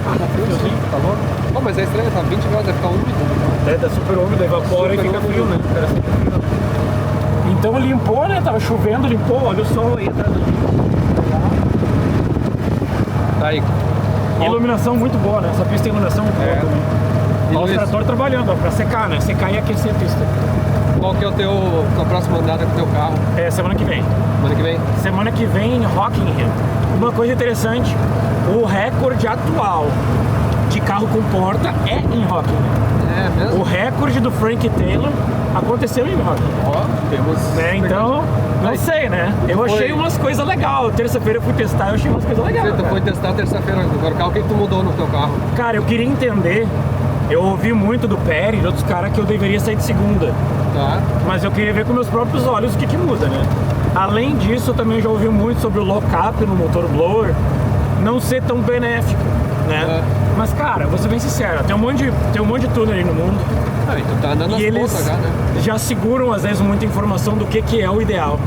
Tá bom? Oh, mas é estranho, tá 20 graus, deve ficar úmido. É, tá super úmido, evapora e fica frio, né? Cara, fica frio. Então limpou, né? Tava chovendo, limpou, olha o sol aí atrás. Tá aí. Iluminação muito boa, né? Essa pista tem iluminação muito boa também. E Olha os Luiz, tratores trabalhando, ó, pra secar, né? Secar e aquecer a pista. qual que é a próxima andada com o teu carro? É, semana que vem. Semana que vem? Semana que vem em Rockingham. Uma coisa interessante, o recorde atual de carro com porta é em Rockingham. É mesmo? O recorde do Frank Taylor aconteceu em Rockingham. Ó, temos... Né? Então, não sei, né? Eu achei umas coisas legais. Terça-feira eu fui testar e eu achei umas coisas legais. Tu foi testar terça-feira agora o carro, o que tu mudou no teu carro? Cara, eu queria entender. Eu ouvi muito do Perry e de outros caras que eu deveria sair de segunda. Tá. Mas eu queria ver com meus próprios olhos o que muda, né? Além disso, eu também já ouvi muito sobre o lock-up no motor blower não ser tão benéfico, né? Mas, cara, vou ser bem sincero, tem um monte de tuner aí no mundo. Ah, e tu tá andando nas E eles pontas já, né? já seguram, às vezes, muita informação do que é o ideal.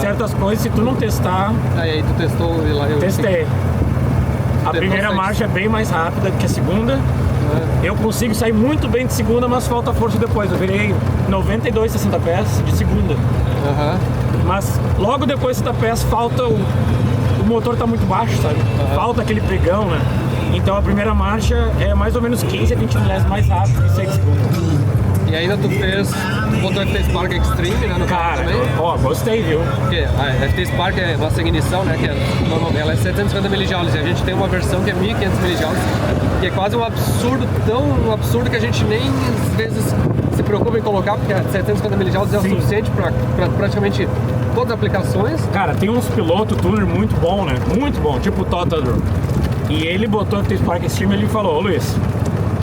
Certas coisas, se tu não testar, Aí tu testou e lá eu... testei. A Testou primeira seis. marcha é bem mais rápida que a segunda. Eu consigo sair muito bem de segunda, mas falta força depois. Eu virei 92, 60 pés de segunda. Aham. Mas logo depois de 60 pés falta o motor tá muito baixo, sabe? Falta aquele pregão, né? Então a primeira marcha é mais ou menos 15 a 20 milésimos mais rápido que 6 segundos. E ainda tu botou a FT Spark Extreme, né, no carro Cara, também? ó, gostei, viu? Porque a FT Spark é uma ignição, né, que ela é 750 mJ, e a gente tem uma versão que é 1500 mJ, que é quase um absurdo, tão absurdo que a gente nem às vezes se preocupa em colocar, porque a 750 mJ é o Sim. suficiente para praticamente todas as aplicações. Cara, tem uns pilotos tuner muito bom, né? Muito bom, tipo o Totador. E ele botou a FT Spark Extreme e ele falou, ô Luiz,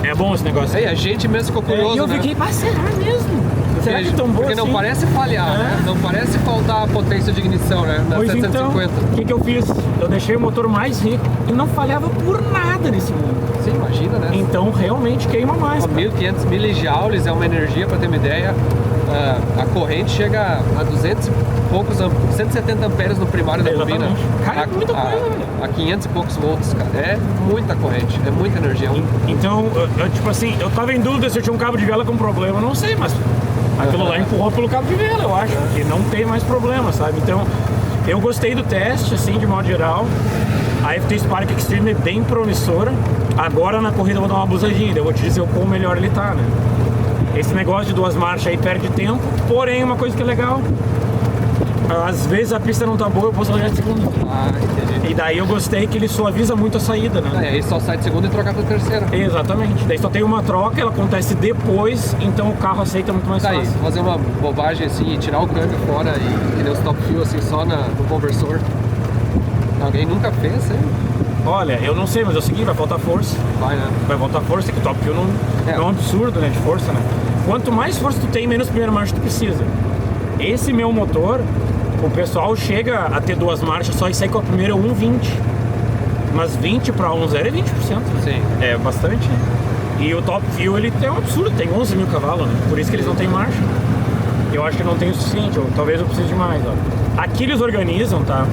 é bom esse negócio aí. E a gente mesmo ficou curioso, E eu né? fiquei, mas será mesmo? Será que é tão bom Porque assim? não parece falhar, né? Não parece faltar a potência de ignição, né? Na Pois 750. então, o que eu fiz? Eu deixei o motor mais rico e não falhava por nada nesse mundo. Você imagina, né? Então realmente queima mais. 1500 milijoules é uma energia, para ter uma ideia. A corrente chega a 200 e poucos, 170 amperes no primário da bobina. Exatamente. Cara, é muita coisa, velho. A 500 e poucos volts, cara. É muita corrente, é muita energia. Então, eu, tipo assim, eu tava em dúvida se eu tinha um cabo de vela com problema, eu não sei, mas aquilo lá empurrou pelo cabo de vela, eu acho, que não tem mais problema, sabe? Então, eu gostei do teste, assim, de modo geral. A FT Spark Extreme é bem promissora. Agora na corrida eu vou dar uma abusadinha, eu vou te dizer o quão melhor ele tá, né? Esse negócio de 2 marchas aí perde tempo, porém uma coisa que é legal, às vezes a pista não tá boa, eu posso largar de segunda. Ah, entendi. E daí eu gostei que ele suaviza muito a saída, né? Aí só sai de segunda e troca pra terceira. Exatamente, daí só tem uma troca, ela acontece depois, então o carro aceita muito mais Daí, fácil. fazer uma bobagem assim e tirar o câmbio fora e que nem os top fuel assim só no conversor. Alguém nunca fez, hein? Olha, eu não sei, mas é o seguinte, vai faltar força. Vai, né? Vai faltar força, que o top fuel não é um absurdo, né, de força, né? Quanto mais força tu tem, menos primeira marcha tu precisa. Esse meu motor, o pessoal chega a ter 2 marchas só e sai com a primeira 1,20. Mas 20 para 1.0 é 20%. Sim. É bastante. E o top fuel, ele tem um absurdo, tem 11 mil cavalos, né? Por isso que eles não têm marcha. Eu acho que não tem o suficiente, ou talvez eu precise de mais, ó. Aqui eles organizam, tá?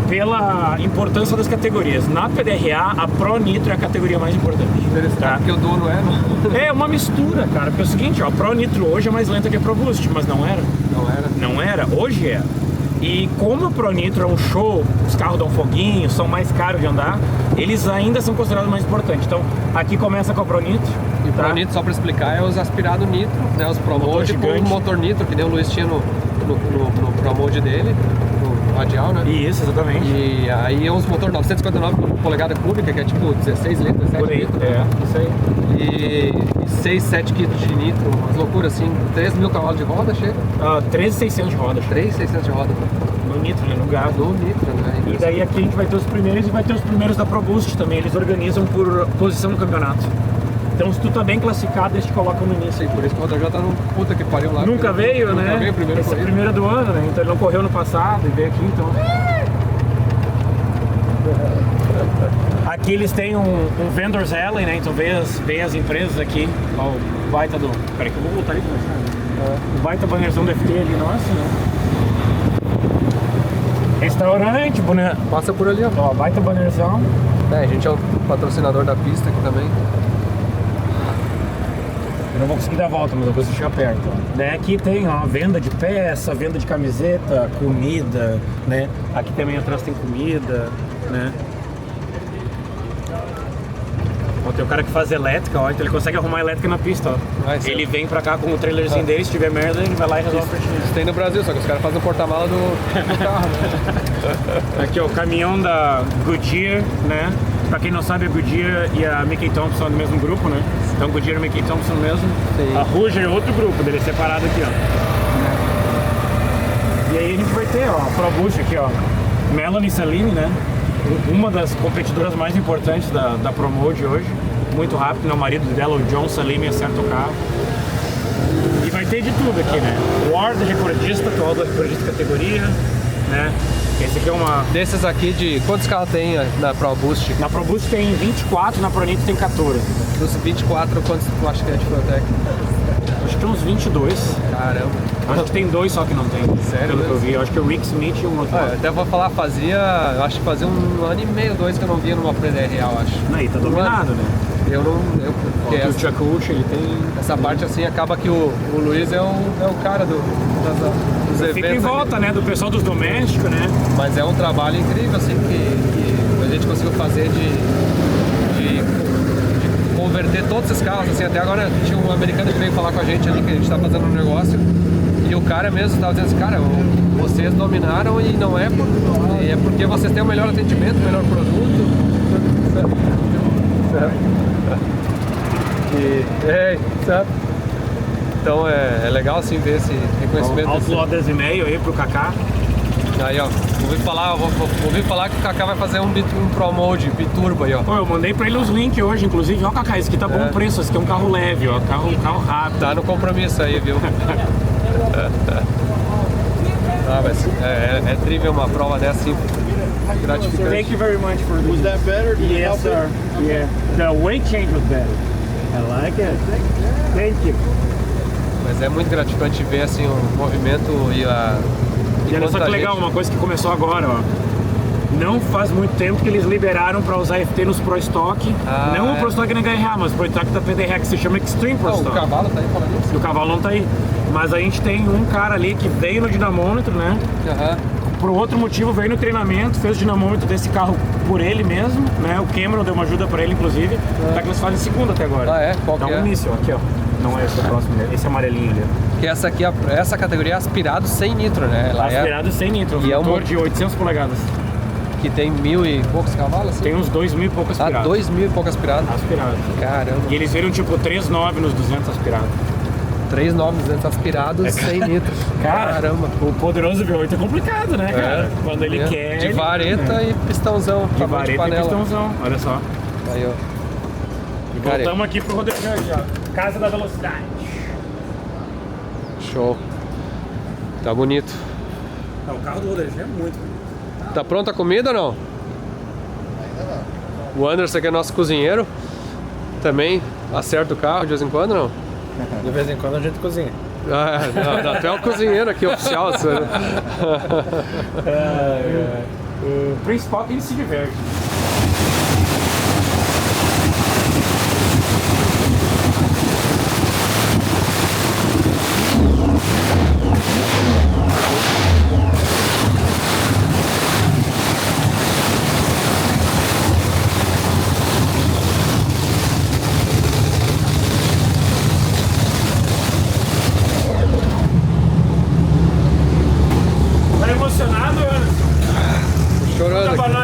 Pela importância das categorias. Na PDRA, a Pro Nitro é a categoria mais importante. Tá? Porque o dono é, né? É uma mistura, cara. Porque é o seguinte, ó, a Pro Nitro hoje é mais lenta que a Pro Boost, mas não era. Não era. Não era, hoje é. E como a Pro Nitro é um show, os carros dão foguinho, são mais caros de andar, eles ainda são considerados mais importantes. Então, aqui começa com a Pro Nitro. E o tá? Pro Nitro, só pra explicar, é os aspirados Nitro, né? Os Pro Motor Mode com gigante. o motor Nitro, que nem o Luiz tinha no Pro Mode dele, no radial, né? Isso, exatamente. E aí é uns motor 959 polegada cúbica, que é tipo 16 litros, 17 Por aí, litros. é, isso aí. E 6, 7 quilos de nitro, umas loucuras assim, 3 mil cavalos de roda, chega? 13.600 de roda. 3.600 de roda. No Nitro, né? No gás. No nitro, né? E daí aqui a gente vai ter os primeiros e vai ter os primeiros da Pro Boost também. Eles organizam por posição no campeonato. Então se tu tá bem classificado, eles te colocam no início aí. Por isso que o Roda já tá no puta que pariu lá. Nunca porque veio, nunca né? veio, primeiro Esse é o corrida. primeiro do ano, né? Então ele não correu no passado e veio aqui, então... Aqui eles têm um Vendors Alley, né? Então vem as empresas aqui. Ó, o baita do... Peraí que eu vou voltar ali pra cá. O baita bannerzão do FT ali, nossa, né? Restaurante, Passa por ali, ó. ó, baita bannerzão. É, a gente é o patrocinador da pista aqui também. Eu não vou conseguir dar a volta, mas eu vou chegar perto. Daí aqui tem, ó, venda de peça, venda de camiseta, comida, né? Aqui também atrás tem comida, né? Ó, tem o cara que faz elétrica, ó, então ele consegue arrumar elétrica na pista, ó. Ele vem pra cá com o trailerzinho dele, se tiver merda, ele vai lá e resolve pra ti. Isso tem no Brasil, só que os caras fazem o porta-mala do carro, né? Aqui, ó, o caminhão da Goodyear, né? Pra quem não sabe, a Goodyear e a Mickey Thompson são do mesmo grupo, né? Então Goodyear e Mickey Thompson mesmo. Sim. A Ruger é outro grupo, dele é separado aqui, ó. E aí a gente vai ter, ó, a ProBoost aqui, ó. Melanie Salini, né? Uma das competidoras mais importantes da ProMode hoje. Muito rápido, né? O marido dela, o John Salini, acerta o carro. E vai ter de tudo aqui, né? Ward, recordista, atual da recordista categoria, né? Esse aqui é uma... Desses aqui, de quantos carros tem na ProBoost? Na ProBoost tem 24, na ProNito tem 14. Dos 24, quantos tu acha que é de Protec? Acho que tem uns 22. Caramba. Acho que tem dois só que não tem. Sério Pelo que eu mesmo? vi. Eu acho que é o Rick Smith e o outro. Eu até vou falar, acho que fazia um ano e meio, 2 que eu não via numa Preda Real, acho. Aí tá dominado, né? Eu não... Ó, que o Chuck Ush, ele tem... Essa parte assim, acaba que o Luiz é o cara dos eventos. Fica em volta, aqui. né? Do pessoal dos domésticos, né? Mas é um trabalho incrível, assim, que a gente conseguiu fazer de converter todos esses carros, assim. Até agora tinha um americano que veio falar com a gente ali, que a gente tá fazendo um negócio, e o cara mesmo tava dizendo assim, cara, vocês dominaram e não é porque vocês têm o melhor atendimento, o melhor produto. Sabe? Então é legal assim ver esse reconhecimento. Outlaw 10,5 aí pro Kaká. Aí, ó, ouvi falar que o Kaká vai fazer um ProMode biturbo aí, ó. Pô, eu mandei pra ele os links hoje, inclusive. Ó, Kaká, esse aqui tá bom preço, esse aqui é um carro leve, ó, carro rápido. Tá no compromisso aí, viu? Mas é trivial uma prova dessa, assim, gratificante. Thank you very much for this. Was that better? Did it Yes, help sir. Yeah. The weight change was better. I like it. Thank you. Mas é muito gratificante ver assim o movimento e a... E olha só que legal, uma coisa que começou agora, ó. Não faz muito tempo que eles liberaram para usar FT nos Pro Stock. Não o Pro Stock na HRA, mas o Pro Stock da PDR, que se chama Extreme Pro Stock. O cavalo tá aí falando isso? O cavalo não tá aí. Mas a gente tem um cara ali que veio no dinamômetro, né? Por outro motivo, veio no treinamento, fez o dinamômetro desse carro por ele mesmo, né? O Cameron deu uma ajuda para ele, inclusive. Tá que eles fazem segundo até agora. Ah, é? Qual que é? O início, aqui, ó. Não é esse o próximo, esse amarelinho ali. Que essa aqui, essa categoria é aspirado sem nitro, né? Ela aspirado sem nitro, e motor de 800 polegadas. Que tem 1000 e poucos cavalos? Assim? Tem uns 2000 e pouco aspirado. 2000 e pouco aspirado? Aspirado. Caramba. E eles viram tipo 3.9 nos 200 aspirados. 3.900 aspirados sem nitro. Caramba. O poderoso V8 é complicado, né, cara? Quando ele quer... De vareta e pistãozão. De vareta e pistãozão, olha só. Aí, ó. E voltamos aqui pro Rodrigão, ó. Casa da Velocidade. Show. Tá bonito. Não, o carro do Rodrigão é muito bonito. Tá pronta a comida ou não? O Anderson, que é nosso cozinheiro, também acerta o carro de vez em quando, não? De vez em quando a gente cozinha. Não, tu é o cozinheiro aqui, oficial. O principal é que ele se diverte.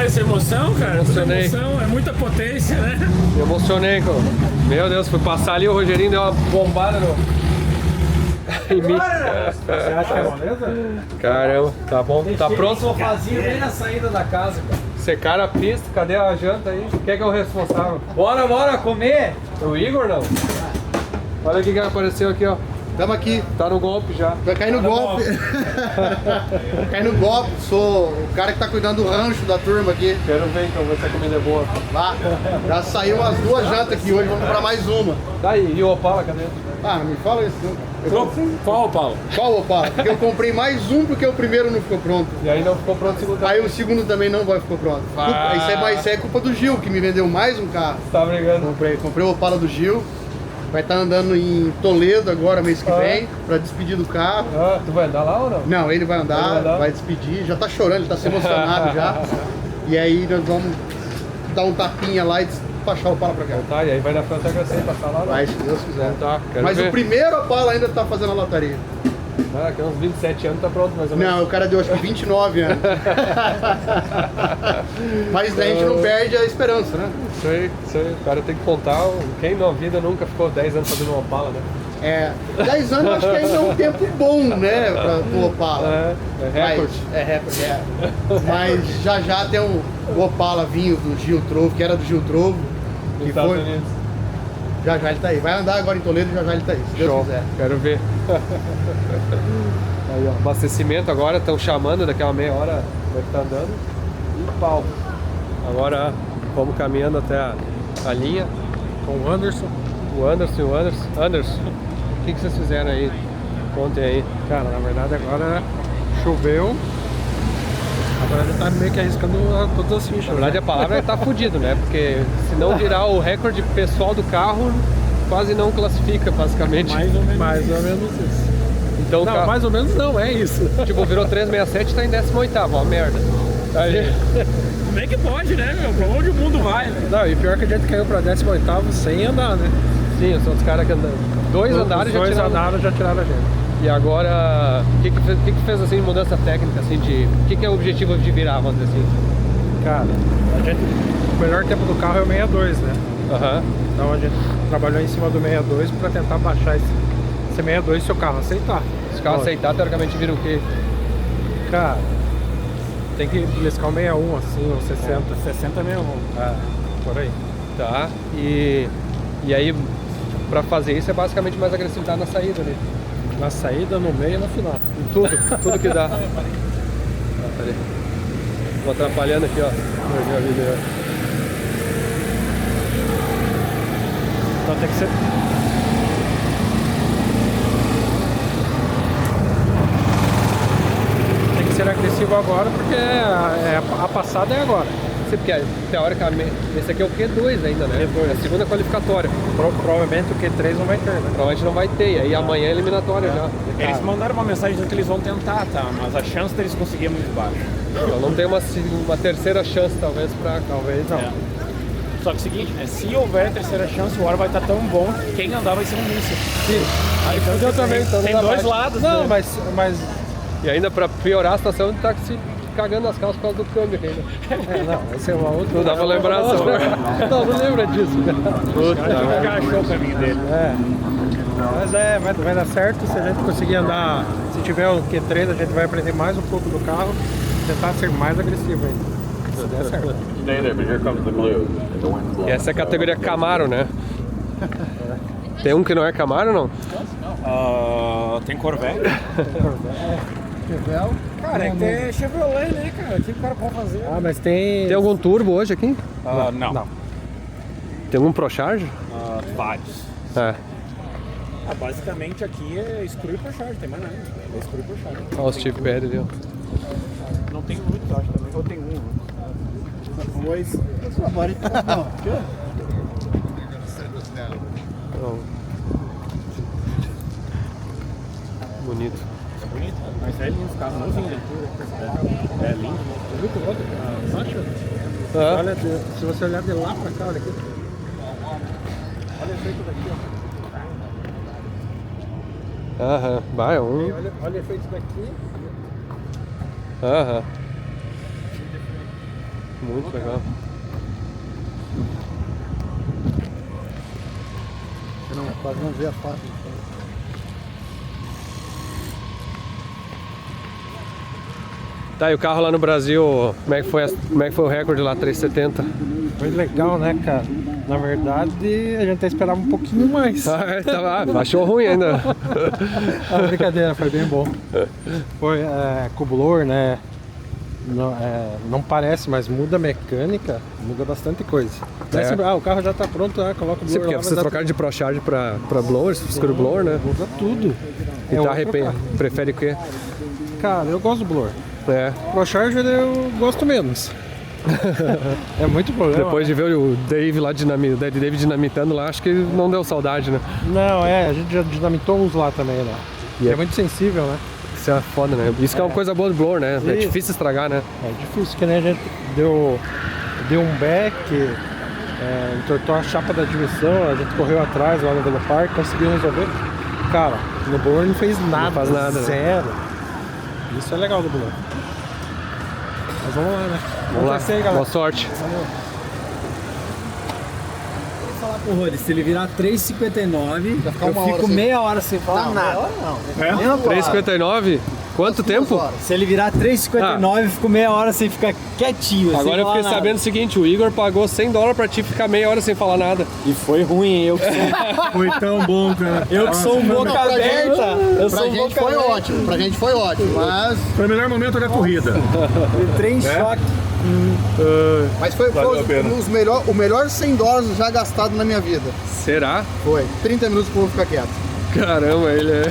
Essa emoção, cara, emocionei. Emoção, é muita potência, né? Me emocionei, cara. Meu Deus, fui passar ali, o Rogerinho deu uma bombada em mim. Você acha que é moleza? Caramba, tá bom. Tá pronto? Sofazinho bem na saída da casa, cara. Secaram a pista, cadê a janta aí? Quem é o responsável? Bora comer! O Igor não? Olha o que apareceu aqui, ó. Tamo aqui. Tá no golpe já. Vai cair no golpe. Vai cair no golpe. Sou o cara que tá cuidando do rancho da turma aqui. Quero ver então, ver se a comida é boa. Lá. Já saiu umas 2 jantas aqui hoje, vamos comprar mais uma. Tá aí, e o Opala, cadê? Ah, não me fala isso não. Qual, Paulo? Qual, Opala? Porque eu comprei mais um porque o primeiro não ficou pronto. E aí não ficou pronto o segundo. Aí o segundo também não vai ficar pronto. Isso é culpa do Gil, que me vendeu mais um carro. Você tá brigando? Comprei o Opala do Gil. Vai estar andando em Toledo agora, mês que vem, pra despedir do carro. Ah, tu vai andar lá ou não? Não, ele vai andar, Ele vai andar? vai despedir. Já tá chorando, ele tá se emocionado já. E aí nós vamos dar um tapinha lá e despachar o Opala pra cá. Tá, e aí vai dar pra até você passar lá, não? Vai, se Deus quiser. Tá, quero Mas ver. o primeiro Opala ainda tá fazendo a lataria. Ah, daqui a uns 27 anos tá pronto mais ou menos. Não, o cara deu acho que 29 anos. Mas a gente não perde a esperança, né? Isso aí. O cara tem que contar. Quem na vida nunca ficou 10 anos fazendo uma Opala, né? É, 10 anos eu acho que ainda é um tempo bom, né, pro Opala. É recorde. É recorde, é. Mas já tem o Opala vinho do Gil Trovo, que era do Gil Trovo. Nos Que Estados foi. Unidos. Já ele tá aí. Vai andar agora em Toledo e já ele tá aí, se Deus Show. quiser. Quero ver. Aí, ó, abastecimento agora, estão chamando, daqui a uma meia hora vai estar andando. E pau. Agora vamos caminhando até a linha com o Anderson. Anderson, o que vocês fizeram aí? Contem aí. Cara, na verdade agora choveu. Agora ele tá meio que arriscando todas as fichas. Na verdade a palavra é tá fudido, né? Porque se não virar o recorde pessoal do carro, quase não classifica, basicamente. Mais ou menos isso. Então, Não, mais ou menos não, é isso. tipo, virou 367 e tá em 18º, ó, merda. Aí, Como é que pode, né, meu? Pra onde o mundo vai, né? Não, e pior que a gente caiu pra 18º sem andar, né? sim, são os caras que andam. Dois andaram e já tiraram. andaram já tiraram a gente. E agora, o que fez assim, mudança técnica, assim, de. O que é o objetivo de virar, vamos dizer assim? Cara, o melhor tempo do carro é o 62, né? Aham. Então a gente trabalhou em cima do 62 pra tentar baixar esse 62 se o carro aceitar. Se o carro aceitar, teoricamente vira o quê? Cara, tem que beliscar o 61 assim, ou 60. 60 mesmo. Por aí. Tá. E aí, pra fazer isso, é basicamente mais agressividade na saída ali. Na saída, no meio e no final. Tudo que dá. Peraí. Tô atrapalhando aqui, ó. Perdi a vida, Então tem que ser. Tem que ser agressivo agora, porque a passada é agora. Sim, porque teoricamente, esse aqui é o Q2 ainda, né? Q2. É a segunda qualificatória. Provavelmente o Q3 não vai ter, né? Provavelmente não vai ter, e aí amanhã é eliminatória já. Eles mandaram uma mensagem dizendo que eles vão tentar, tá? Mas a chance deles conseguir é muito baixa. Então não tem uma terceira chance, talvez, pra. Talvez não. É. Só que é o seguinte, se houver terceira chance, o ar vai estar tão bom que quem andar vai ser um míssil. Sim. Aí eu também, então tem não dá dois parte. lados, Não, né? mas E ainda pra piorar a situação, ele tá se cagando nas calças por causa do câmbio aqui ainda. não, esse é uma outra. Não dá pra lembrar só. Não lembra disso, cara. Ele achou o caminho dele. Mas vai dar certo se a gente conseguir andar. Se tiver o Q3, a gente vai aprender mais um pouco do carro, tentar ser mais agressivo ainda. Se der certo. Stay there, but here comes the blue. The wind's blowing. E essa é a categoria Camaro, né? Tem um que não é Camaro, não? Tem Corvette. Cara, é que tem Chevrolet, né, cara? O que o cara pode fazer? Ah, mas tem. Tem algum turbo hoje aqui? Não. Tem algum ProCharge? Vários. É. Basicamente aqui é Screw e ProCharge, tem mais nada. É Screw e ProCharge. Olha o Steve Perry ali, ó. Não tem muitos, acho também. Ou tem um. Dois. Então, bonito. É bonito, mas é lindo esse carro, novinho. É lindo. Muito outro, cara. Acha? Ah, Olha, se você olhar de lá pra cá, olha aqui. Olha o efeito daqui, ó. aham. Vai, Olha o efeito daqui. Aham. Muito legal. Você não, quase não vê a foto. Tá, e o carro lá no Brasil, como é que foi o recorde lá, 370? Foi legal, né, cara? Na verdade, a gente até esperava um pouquinho mais. Achou ruim ainda. Brincadeira, foi bem bom. Foi com o blower, né? Não parece, mas muda a mecânica, muda bastante coisa. O carro já tá pronto, coloca o blower. Sim, porque lá, vocês trocaram de ProCharge pra blower, screw blower, né? Muda tudo. E prefere o quê? Cara, eu gosto do blower. ProCharger eu gosto menos. É muito problema. Depois de ver o Dave lá dinamitando lá, acho que não deu saudade, né? Não, a gente já dinamitou uns lá também, né? E é muito sensível, né? Isso é foda, né? Isso que é uma coisa boa do blower, né? É difícil estragar, né? É difícil, que nem a gente deu um back, entortou a chapa da admissão, a gente correu atrás lá no Velopar, conseguiu resolver. Cara, no blower não fez nada, não faz nada, zero. Isso é legal do blower. Mas vamos lá, né? Vamos lá, aí, galera. boa sorte. Valeu. Vou falar pro Rony, se ele virar 3,59, eu fico meia hora sem falar nada. Não. 3,59? Quanto tempo? Se ele virar 3,59, eu fico meia hora sem ficar quietinho. Agora eu fiquei sabendo o seguinte, o Igor pagou $100 pra ti ficar meia hora sem falar nada. E foi ruim, eu que sou... Foi tão bom, cara. Eu que sou um boca aberta. Pra gente foi ótimo, mas... Foi o melhor momento da corrida. Entrei em choque. Mas foi o melhor $100 já gastado na minha vida. Será? Foi. 30 minutos pro povo ficar quieto. Caramba, ele é...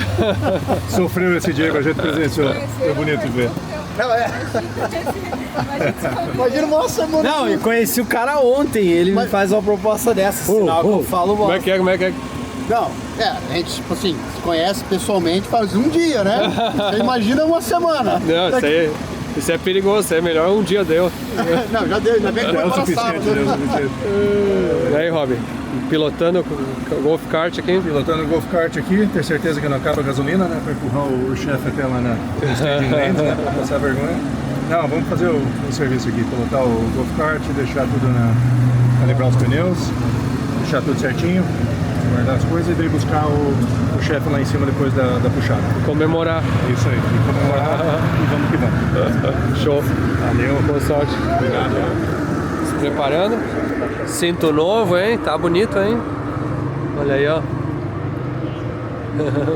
Sofreu esse dia que a gente presenciou. Foi bonito de ver. Imagina uma semana. Não, eu conheci o cara ontem, ele me faz uma proposta dessa, sinal que eu falo Como é que é? Não, a gente, tipo assim, se conhece pessoalmente faz um dia, né? Você imagina uma semana. Não, isso é perigoso, isso é melhor um dia deu. Não, já deu, ainda bem que É o foi suficiente, né? O suficiente. E aí, Robin? Pilotando o Golf Kart aqui? Pilotando o Golf Kart aqui, ter certeza que não acaba a gasolina, né? Pra empurrar o chefe até lá na staging lane, né? Pra passar vergonha. Não, vamos fazer o serviço aqui, pilotar o Golf Kart, deixar tudo calibrar os pneus, deixar tudo certinho, guardar as coisas e daí buscar o chefe lá em cima depois da puxada. Comemorar. Isso aí, e comemorar e vamos que vamos. Show. Valeu. Boa sorte. Obrigado. Se preparando. Cinto novo, hein? Tá bonito, hein? Olha aí, ó.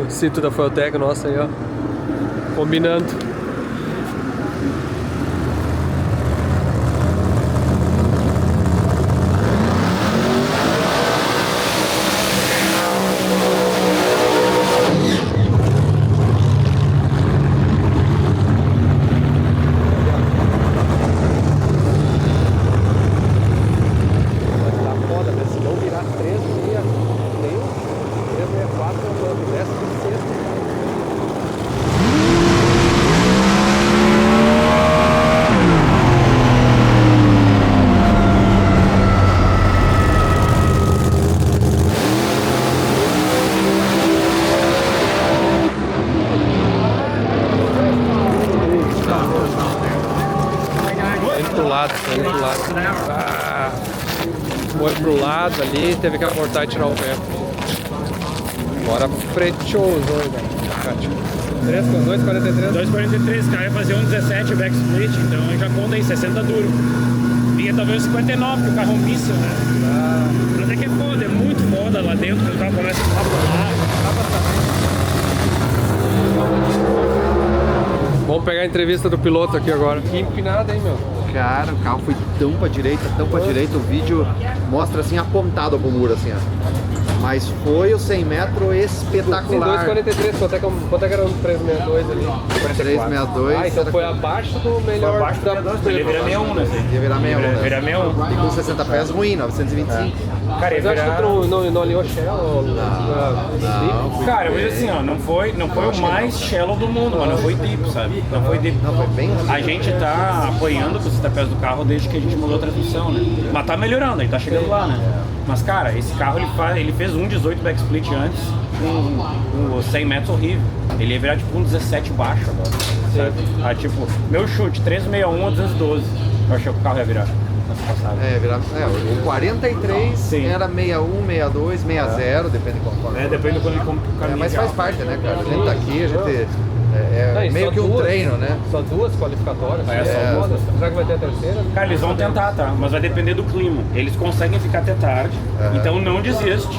O cinto da Fueltech, nossa aí, ó. Combinando. Foi pro lado ali, teve que abortar e tirar o pé. Bora frechoso, Cátia. 2,43? 2,43, cara, ia fazer 1,17 o backsplit, então já conta aí, 60 duro. Vinha talvez 59, que o carro é um míssil, né? Mas é que é foda, é muito foda lá dentro, quando o carro começa a pular, Vamos pegar a entrevista do piloto aqui agora. Que empinada, hein, meu? Cara, o carro foi tão pra direita, o vídeo mostra assim apontado pro muro, assim, ó. Mas foi o 100 metros espetacular. 2,43, quanto é que era um 362 ali? 362. Ah, então foi abaixo do melhor abaixo da... Ele ia virar 61, né? Ia virar 61, né? Virar 61. E com 60 pés ruim, 925. Cara, ia Mas eu acho virar... que não alinhou Shell? Não. Cara, mas assim, ó, não foi o mais shallow do mundo, mas não foi deep, sabe? Não foi deep. Não, foi bem... A gente tá apoiando com os pés do carro desde que a gente mudou a transmissão, né? Mas tá melhorando, ele tá chegando lá, né? Mas, cara, esse carro ele fez 1,18 backsplit antes, com 100 metros horrível. Ele ia virar tipo 1,17 baixo agora, sabe? Ah, tipo, meu chute, 361 a 212, eu achei que o carro ia virar. O 43 Sim. era 61, 62, 60, depende de qual forma. Depende de quando ele compra o caminho. Mas faz parte, né, cara? A gente tá aqui, a gente É e meio só que um duas? treino, né? Só 2 qualificatórias? É, só foda. Será que vai ter a terceira? Cara, eles vão tentar, tá? Mas vai depender do clima. Eles conseguem ficar até tarde, então não desiste.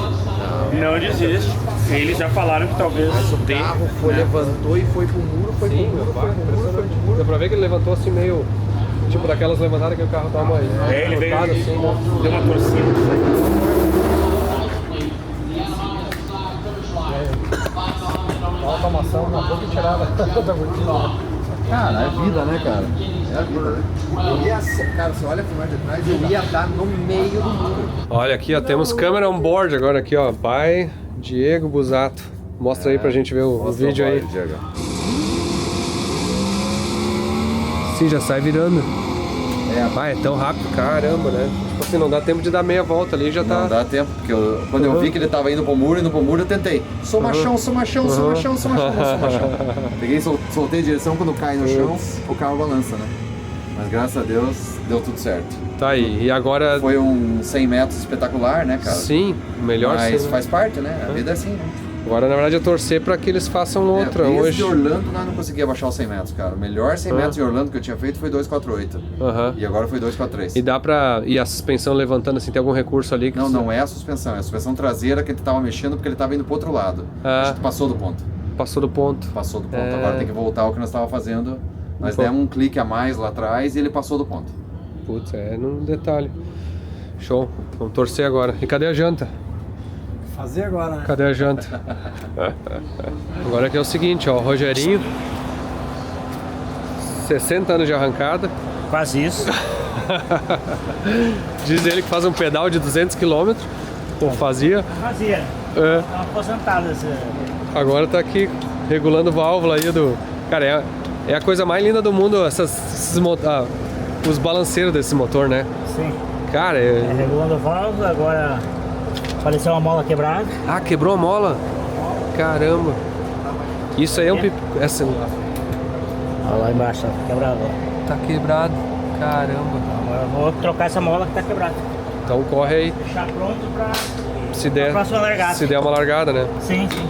Não desiste. Eles já falaram que talvez O carro foi, levantou e foi pro muro, foi pro muro, foi pro muro, foi pro muro. Deu pra ver que ele levantou assim meio... Tipo daquelas levantadas que o carro dá uma... ele veio encostada assim, né? deu uma torcida. Automação, uma pouco tirada da cortina. Cara, é vida, né, cara? É a vida, né? Eu ia, cara, você olha a filmagem de trás, eu ia dar no meio do muro. Olha aqui, ó, temos câmera on board agora aqui, ó. Pai Diego Busato. Mostra aí pra gente ver o vídeo aí. Sim, já sai virando. É tão rápido, caramba, né? Tipo assim, não dá tempo de dar meia volta ali, já tá... Não dá tempo, porque quando eu vi que ele tava indo pro muro, eu tentei. Sou machão, sou machão, sou machão, sou machão, não sou machão. Peguei, soltei a direção, quando cai no chão, o carro balança, né? Mas graças a Deus, deu tudo certo. Tá aí, e agora... Foi um 100 metros espetacular, né, cara? Sim, melhor Mas ser, né? faz parte, né? A vida é assim, né? Agora, na verdade, é torcer pra que eles façam outra Desde hoje. Orlando, nós não conseguia baixar os 100 metros, cara. O melhor 100 metros em Orlando que eu tinha feito foi 248. Aham. E agora foi 243. E dá pra... E a suspensão levantando assim, tem algum recurso ali? Que Não, não é a suspensão. É a suspensão traseira que ele tava mexendo porque ele tava indo pro outro lado. Ah. A gente passou do ponto. Passou do ponto. Passou do ponto. É. Agora tem que voltar ao que nós estávamos fazendo. Nós Pô. demos um clique a mais lá atrás e ele passou do ponto. Putz, é num detalhe. Show. Vamos torcer agora. E cadê a janta? Fazer agora, né? Cadê a janta? Agora aqui é o seguinte, ó, o Rogerinho, 60 anos de arrancada. Quase isso. Diz ele que faz um pedal de 200 km, ou fazia. Fazia. É, Estão aposentadas. agora tá aqui regulando válvula aí do... Cara, é a coisa mais linda do mundo, os balanceiros desse motor, né? Sim. Cara, Regulando a válvula, agora apareceu uma mola quebrada. Ah, quebrou a mola? Caramba. Isso aí é um... Essa... Olha lá embaixo, tá quebrado. Ó. Tá quebrado. Caramba. Agora eu vou trocar essa mola que tá quebrada. Então corre aí. Deixar pronto pra Se der, próxima largada. se der uma largada, né? Sim, sim.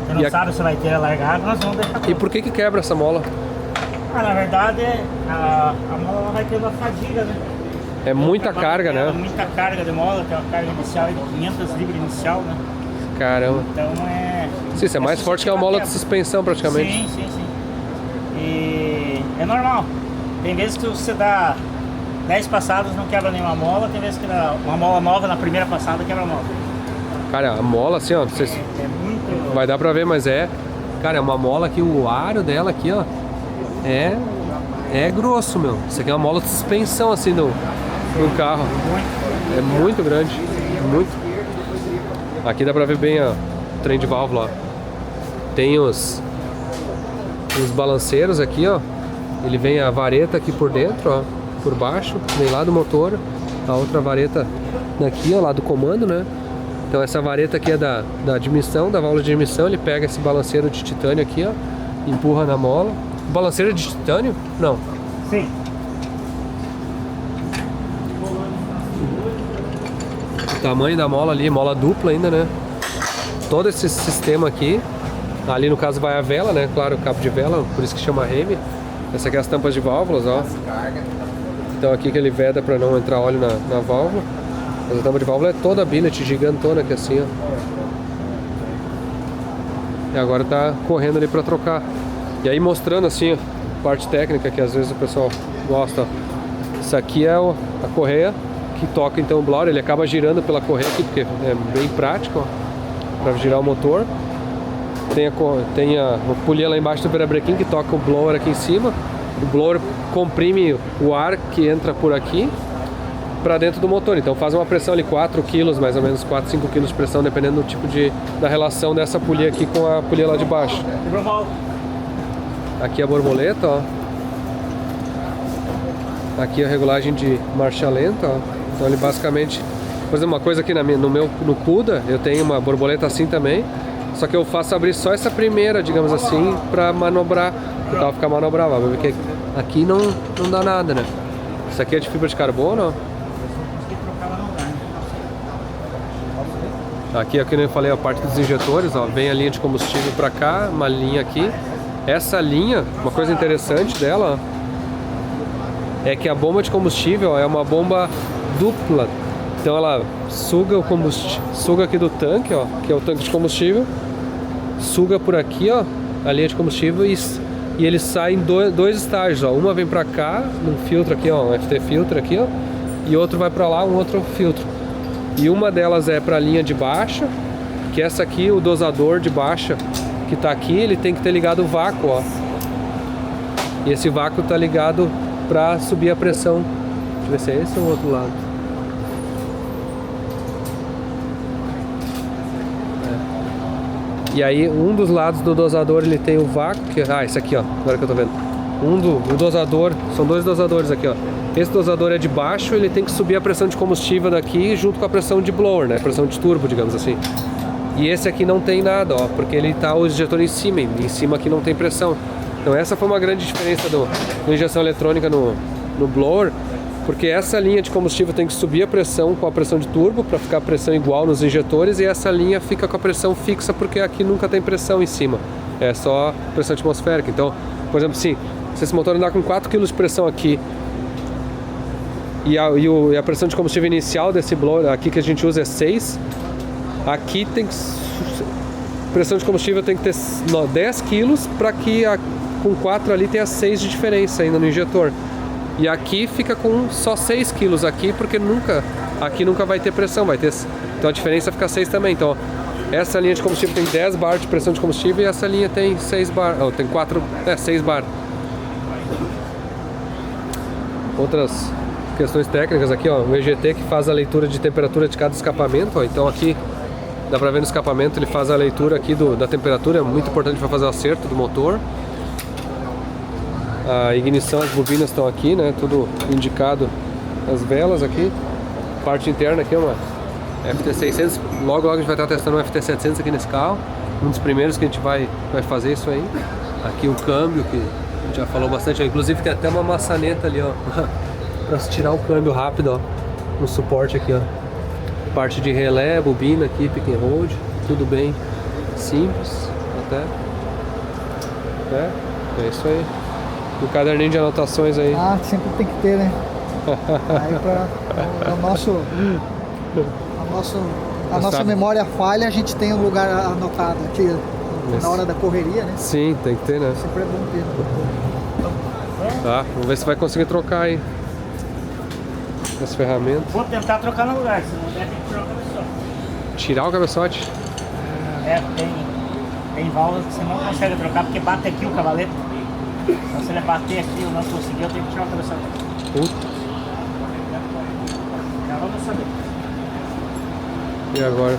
Você não E a- sabe se vai ter a largada, nós vamos deixar E pronto. por que quebra essa mola? Na verdade, a mola ela vai ter uma fadiga, né? É muita Trabalho carga, dela, né? Muita carga de mola, tem uma carga inicial de 500 libras inicial, né? Caramba. Então é... Sim, isso é mais forte que a mola de suspensão praticamente. Sim, sim, sim. E é normal. Tem vezes que você dá 10 passadas não quebra nenhuma mola, tem vezes que dá uma mola nova na primeira passada quebra a mola. Cara, a mola assim, ó, vocês... É muito... vai dar pra ver, mas é... Cara, é uma mola que o aro dela aqui, ó, é grosso, meu. Isso aqui é uma mola de suspensão, assim, do carro. É muito grande, muito. Aqui dá pra ver bem o trem de válvula, ó. Tem os balanceiros aqui, ó. Ele vem a vareta aqui por dentro, ó, por baixo, vem lá do motor. A outra vareta daqui, ó, lá do comando, né? Então essa vareta aqui é da admissão, da válvula de admissão. Ele pega esse balanceiro de titânio aqui, ó, empurra na mola. O balanceiro é de titânio? Não. Sim. O tamanho da mola ali, mola dupla ainda, né? Todo esse sistema aqui. Ali no caso vai a vela, né? Claro, o cabo de vela, por isso que chama Remy. Essa aqui é as tampas de válvulas, ó. Então aqui que ele veda para não entrar óleo na válvula. Mas a tampa de válvula é toda billet gigantona aqui assim, ó. E agora tá correndo ali para trocar. E aí mostrando assim, ó, parte técnica que às vezes o pessoal gosta. Isso aqui é a correia que toca então o blower. Ele acaba girando pela correia aqui porque é bem prático, ó, para girar o motor. Tem a polia lá embaixo do virabrequim que toca o blower aqui em cima. O blower comprime o ar que entra por aqui para dentro do motor. Então faz uma pressão ali 4 kg, mais ou menos 4, 5 kg de pressão, dependendo do tipo da relação dessa polia aqui com a polia lá de baixo. Aqui a borboleta, ó. Aqui a regulagem de marcha lenta, ó. Então ele basicamente... Por exemplo, uma coisa aqui no CUDA, eu tenho uma borboleta assim também. Só que eu faço abrir só essa primeira, digamos assim, para manobrar. O carro ficar manobrável. Porque aqui não dá nada, né? Isso aqui é de fibra de carbono, ó. Aqui, como eu falei, a parte dos injetores, ó. Vem a linha de combustível para cá, uma linha aqui. Essa linha, uma coisa interessante dela, ó, é que a bomba de combustível ó, é uma bomba dupla. Então ela suga o combustível, suga aqui do tanque, ó, que é o tanque de combustível, suga por aqui, ó, a linha de combustível e ele sai em dois estágios, ó. Uma vem pra cá, num filtro aqui, ó, um FT filtro aqui, ó, e outro vai pra lá, um outro filtro. E uma delas é pra linha de baixa, que essa aqui, o dosador de baixa que tá aqui, ele tem que ter ligado o vácuo, ó. E esse vácuo tá ligado pra subir a pressão. Deixa eu ver se é esse ou o outro lado. E aí um dos lados do dosador ele tem o vácuo, que esse aqui, ó, agora que eu tô vendo. O dosador, são dois dosadores aqui, ó. Esse dosador é de baixo, ele tem que subir a pressão de combustível daqui junto com a pressão de blower, né? Pressão de turbo, digamos assim. E esse aqui não tem nada, ó, porque ele tá o injetor em cima aqui não tem pressão. Então essa foi uma grande diferença da injeção eletrônica no blower, porque essa linha de combustível tem que subir a pressão com a pressão de turbo para ficar a pressão igual nos injetores, e essa linha fica com a pressão fixa porque aqui nunca tem pressão em cima, é só pressão atmosférica. Então, por exemplo, se esse motor andar com 4 kg de pressão aqui e a pressão de combustível inicial desse blower aqui que a gente usa é 6, aqui tem que pressão de combustível tem que ter 10 kg para que com 4 ali tenha 6 de diferença ainda no injetor. E aqui fica com só 6 kg aqui, porque aqui nunca vai ter pressão, vai ter, então a diferença fica 6 também. Então essa linha de combustível tem 10 bar de pressão de combustível e essa linha tem 6 bar, tem 6 bar. Outras questões técnicas aqui, ó, o EGT que faz a leitura de temperatura de cada escapamento, ó, então aqui dá pra ver no escapamento, ele faz a leitura aqui da temperatura, é muito importante para fazer o acerto do motor. A ignição, as bobinas estão aqui, né? Tudo indicado, as velas aqui. Parte interna aqui é uma FT600. Logo a gente vai estar testando um FT700 aqui nesse carro. Um dos primeiros que a gente vai fazer isso aí. Aqui o câmbio, que a gente já falou bastante. Inclusive tem até uma maçaneta ali, ó, para se tirar o câmbio rápido, ó, no suporte aqui, ó. Parte de relé, bobina aqui, pick and hold. Tudo bem simples até. É isso aí. O caderninho de anotações aí. Ah, sempre tem que ter, né? Aí a nossa memória falha, a gente tem um lugar anotado aqui na hora da correria, né? Sim, tem que ter, né? Sempre é bom ter. Tá, vamos ver se vai conseguir trocar aí as ferramentas. Vou tentar trocar no lugar, se não der tem que tirar o cabeçote. Tirar o cabeçote? Tem válvulas que você não consegue trocar porque bate aqui o cavalete. Então se ele bater aqui e eu não conseguir, eu tenho que tirar o cabeçote. Já vamos saber. E agora?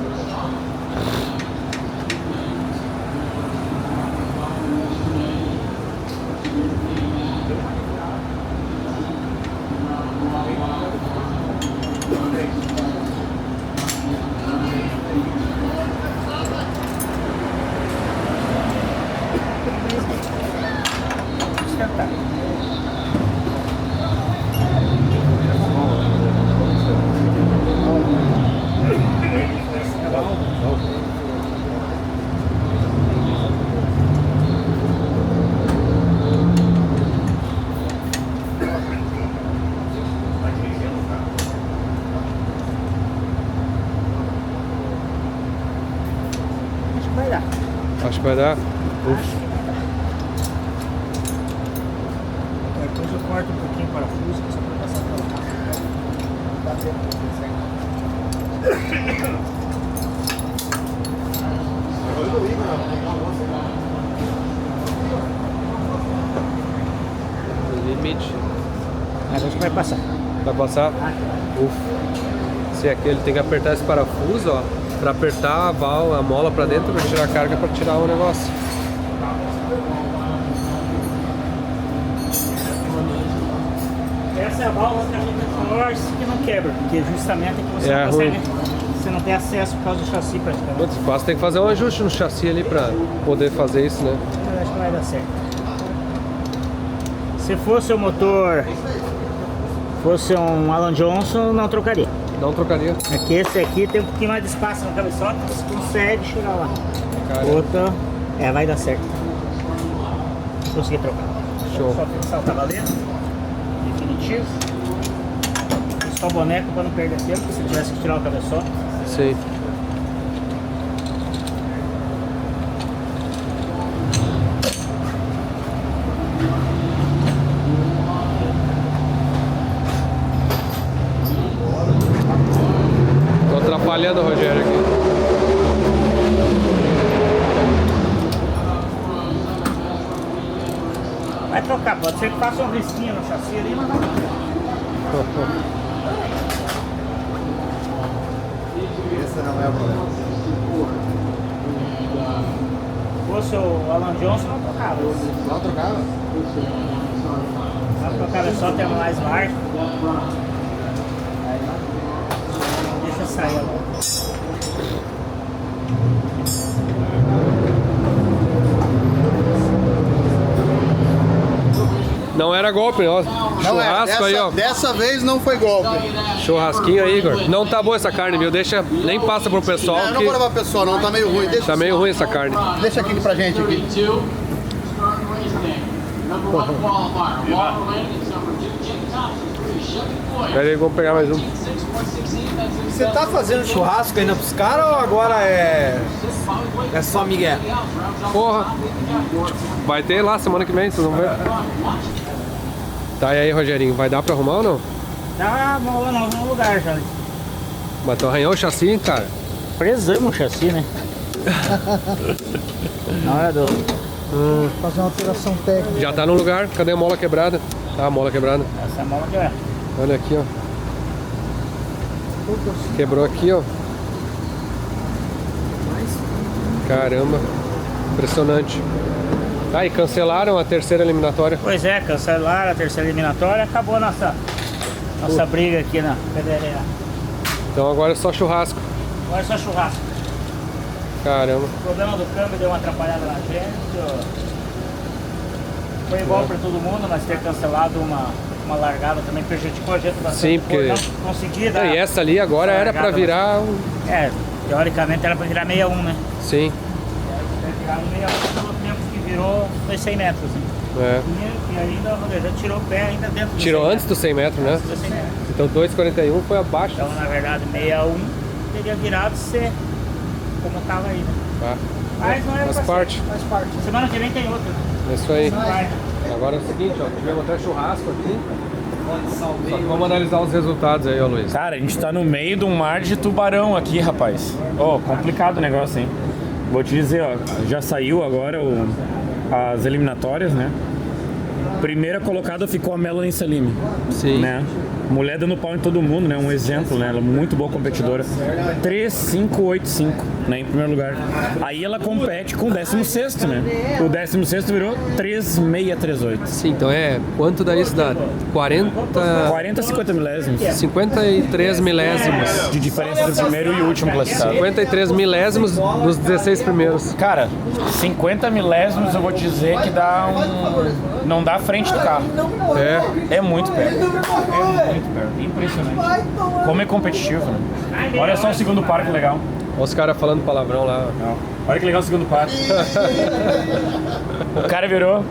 Acho que vai dar. Depois eu corto um pouquinho o parafuso só para passar pela Limite. Mas acho que vai passar. Vai passar? Se é aquele, tem que apertar esse parafuso, ó, para apertar a mola para dentro, para tirar a carga, para tirar o negócio. Essa é a válvula que a gente force que não quebra, porque justamente é que você não consegue, você não tem acesso por causa do chassi praticamente. Putz, quase tem que fazer um ajuste no chassi ali para poder fazer isso, né? Eu acho que vai dar certo. Se fosse o motor, fosse um Alan Johnson, não trocaria. Não trocaria? Aqui, esse aqui tem um pouquinho mais de espaço no cabeçote, você consegue chegar lá. Outra, vai dar certo. conseguir trocar. Show. Só fixar o cavaleiro, definitivo. Só o boneco para não perder tempo, se tivesse que tirar o cabeçote. Sim. Tô atrapalhando o Rogério aqui. Vai trocar, pode ser que faça um risquinho no chassi ali, mas não. Esse não é o problema. Se fosse o Alan Johnson, não trocava. Não trocava? Só trocar só ter mais largo. Deixa sair agora. Não era golpe, ó. Churrasco aí, ó. Dessa vez não foi golpe. Churrasquinho aí, Igor. Não tá boa essa carne, viu? Deixa, nem passa pro pessoal. Não vou levar pro pessoal não, tá meio ruim. Deixa, Tá meio ruim essa carne. deixa aqui pra gente aqui. Pera aí, vamos pegar mais um. Você tá fazendo churrasco ainda pros caras ou agora é só Miguel? Porra. Vai ter lá semana que vem, vocês vão ver. Tá, e aí, Rogerinho, vai dar pra arrumar ou não? Tá no lugar já. Mas tu arranhou o chassi, cara? Presamos o chassi, né? Não é do. Fazer uma alteração técnica. Já tá no lugar. Cadê a mola quebrada? Tá, a mola quebrada. Essa é a mola que é. Olha aqui, ó. Quebrou aqui, ó. Caramba. Impressionante. Ah, e cancelaram a terceira eliminatória. Pois é, cancelaram a terceira eliminatória, acabou a nossa briga aqui na Pedreira. Então agora é só churrasco. Agora é só churrasco. Caramba. O problema do câmbio deu uma atrapalhada na gente. Foi igual para todo mundo, mas ter cancelado uma largada também prejudicou a gente bastante. Sim, porque... Não consegui dar. E essa ali agora era pra virar um... É, teoricamente era pra virar 61, né? Sim. Era pra virar 61 pelo tempo que virou, foi 100 metros. Né? É. E ainda o Rodeja tirou o pé ainda dentro do Tirou 100 antes dos 100 metros, né? Antes dos 100 metros. Então 2,41 foi abaixo. Então, na verdade, 61 teria virado ser como tava aí, né? Tá. Mas não é Faz parte. Faz parte. Semana que vem tem outra. É isso aí. Vai. Agora é o seguinte, ó. Tivemos até churrasco aqui. Só que vamos analisar os resultados aí, ó, Luiz. Cara, a gente tá no meio de um mar de tubarão aqui, rapaz. Ó, complicado o negócio, hein? Vou te dizer, ó, já saiu agora as eliminatórias, né? Primeira colocada ficou a Melanie Salim. Sim. Né? Mulher dando pau em todo mundo, né? Um exemplo, né? Ela é muito boa competidora. 3,585, né? Em primeiro lugar. Aí ela compete com o 16º, né? O 16º virou 3,638. Sim, então é... Quanto dá isso? Dá 40... 50 milésimos 53 milésimos. de diferença do primeiro e último classificado. 53 milésimos dos 16 primeiros. Cara, 50 milésimos eu vou te dizer que dá um... Não dá a frente do carro. É. É muito perto. É muito perto. Impressionante. Como é competitivo, né? Olha só o segundo par, que legal. Olha os caras falando palavrão lá. Olha que legal o segundo par. O cara virou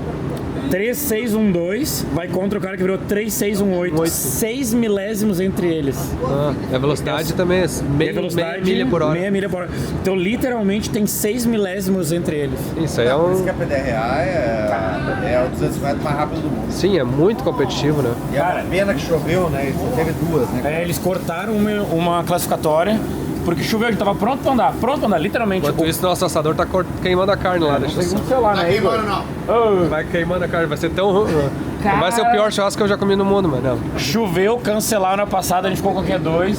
3612, vai contra o cara que virou 3618. 6 milésimos entre eles. A velocidade também é meia milha por hora. Meia milha por hora. Então, literalmente, tem 6 milésimos entre eles. Isso aí é um... Por isso que a PDRA é o 200 metros mais rápido do mundo. Sim, é muito competitivo, né? E é uma pena que choveu, né? E só teve duas, né? Eles cortaram uma classificatória porque choveu, a gente tava pronto pra andar, literalmente. Enquanto isso, nosso assador tá queimando a carne lá. Deixa eu só... celular, né, Igor? Vai queimando a carne, vai ser tão ruim. Não vai ser o pior churrasco que eu já comi no mundo, mas não. Choveu, cancelaram na passada, a gente ficou com Q2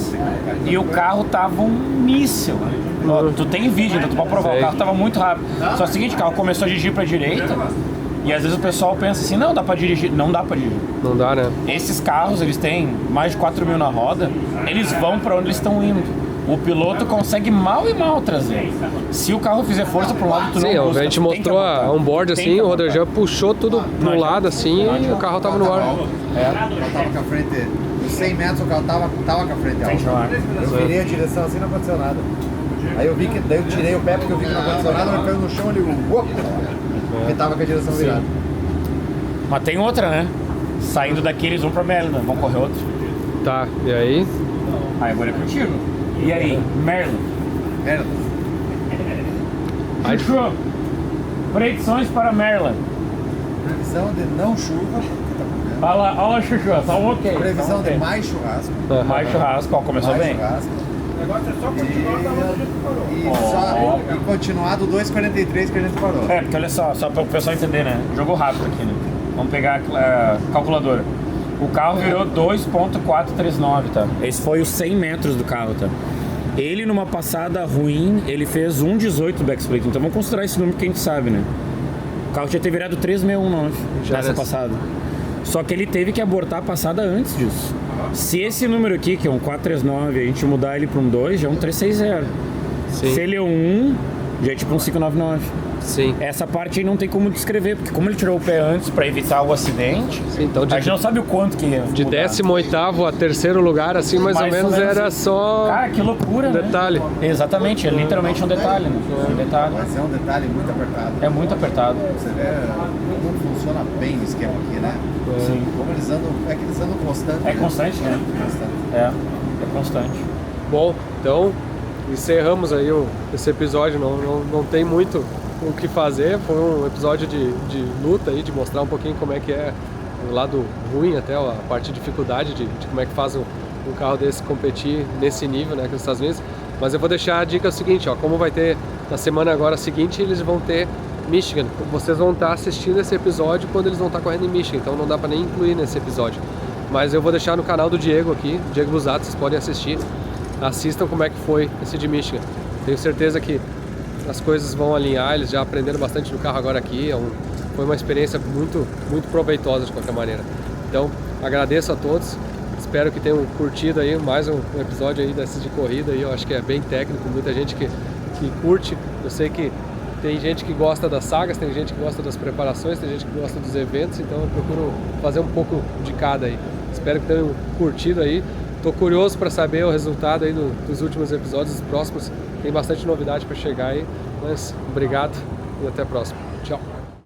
e o carro tava um míssil. Ó, tu tem vídeo, então tu pode provar, o carro tava muito rápido. Só é o seguinte, o carro começou a dirigir pra direita e às vezes o pessoal pensa assim, não, dá pra dirigir. Não dá pra dirigir. Não dá, né? Esses carros, eles têm mais de 4 mil na roda, eles vão pra onde eles estão indo. O piloto consegue mal e mal trazer. Se o carro fizer força pro lado, tu sim, não busca. A gente mostrou a onboard assim, o Rodejan puxou tudo no lado assim e o carro tava no ar. O carro tava com a frente, nos 100 metros o carro tava com a frente alta. Eu virei a direção assim, não aconteceu nada. Aí eu vi que, daí eu tirei o pé porque eu vi que não aconteceu nada, mas caiu no chão ali, porque tava com a direção virada. Mas tem outra, né? Saindo daqui eles vão pra Maryland, vão correr outro. Tá, e aí? Aí agora é contigo. E aí, Maryland? Chuchu, predições para Maryland. Previsão de não chuva. Olha, Chuchu, só um ok. Previsão de mais churrasco. Mais churrasco, ó, começou Mais bem. churrasco. O negócio é só continuar da onde a gente parou. E continuar do 2,43 que a gente parou. É, porque olha só para o pessoal entender, né? Jogo rápido aqui, né? Vamos pegar a calculadora. O carro virou 2.439, tá? Esse foi os 100 metros do carro, tá? Ele, numa passada ruim, ele fez 1.18 do backsplit. Então vamos considerar esse número que a gente sabe, né? O carro tinha ter virado 3.619 nessa passada. Só que ele teve que abortar a passada antes disso. Se esse número aqui, que é um 439, a gente mudar ele para um 2, já é um 360. Sim. Se ele é um 1, já é tipo um 599. Sim. Essa parte aí não tem como descrever, porque como ele tirou o pé antes para evitar o acidente, Sim, então a gente não sabe o quanto que ia de mudar. 18º a 3º lugar, assim, mais ou menos era só Cara, que loucura, detalhe. Né? Exatamente, é literalmente um detalhe, né? Um detalhe. Mas é um detalhe muito apertado. É muito apertado. Você vê como funciona bem o esquema aqui, né? Sim. Como eles andam, é que eles andam constante. É constante, né? Constante. É constante. Bom, então encerramos aí esse episódio, não tem muito o que fazer, foi um episódio de luta aí, de mostrar um pouquinho como é que é o lado ruim até, a parte de dificuldade de como é que faz um carro desse competir nesse nível, né, aqui nos Estados Unidos. Mas eu vou deixar a dica seguinte, ó, como vai ter na semana agora seguinte, eles vão ter Michigan. Vocês vão estar assistindo esse episódio quando eles vão estar correndo em Michigan, então não dá para nem incluir nesse episódio. Mas eu vou deixar no canal do Diego aqui, Diego Busato, vocês podem assistir. Assistam como é que foi esse de Michigan. Tenho certeza que as coisas vão alinhar, eles já aprenderam bastante no carro agora aqui, foi uma experiência muito, muito proveitosa de qualquer maneira. Então, agradeço a todos, espero que tenham curtido aí mais um episódio aí desses de corrida, aí, eu acho que é bem técnico, muita gente que curte, eu sei que tem gente que gosta das sagas, tem gente que gosta das preparações, tem gente que gosta dos eventos, então eu procuro fazer um pouco de cada aí. Espero que tenham curtido aí. Tô curioso para saber o resultado aí dos últimos episódios, dos próximos. Tem bastante novidade para chegar aí, mas obrigado e até a próxima. Tchau.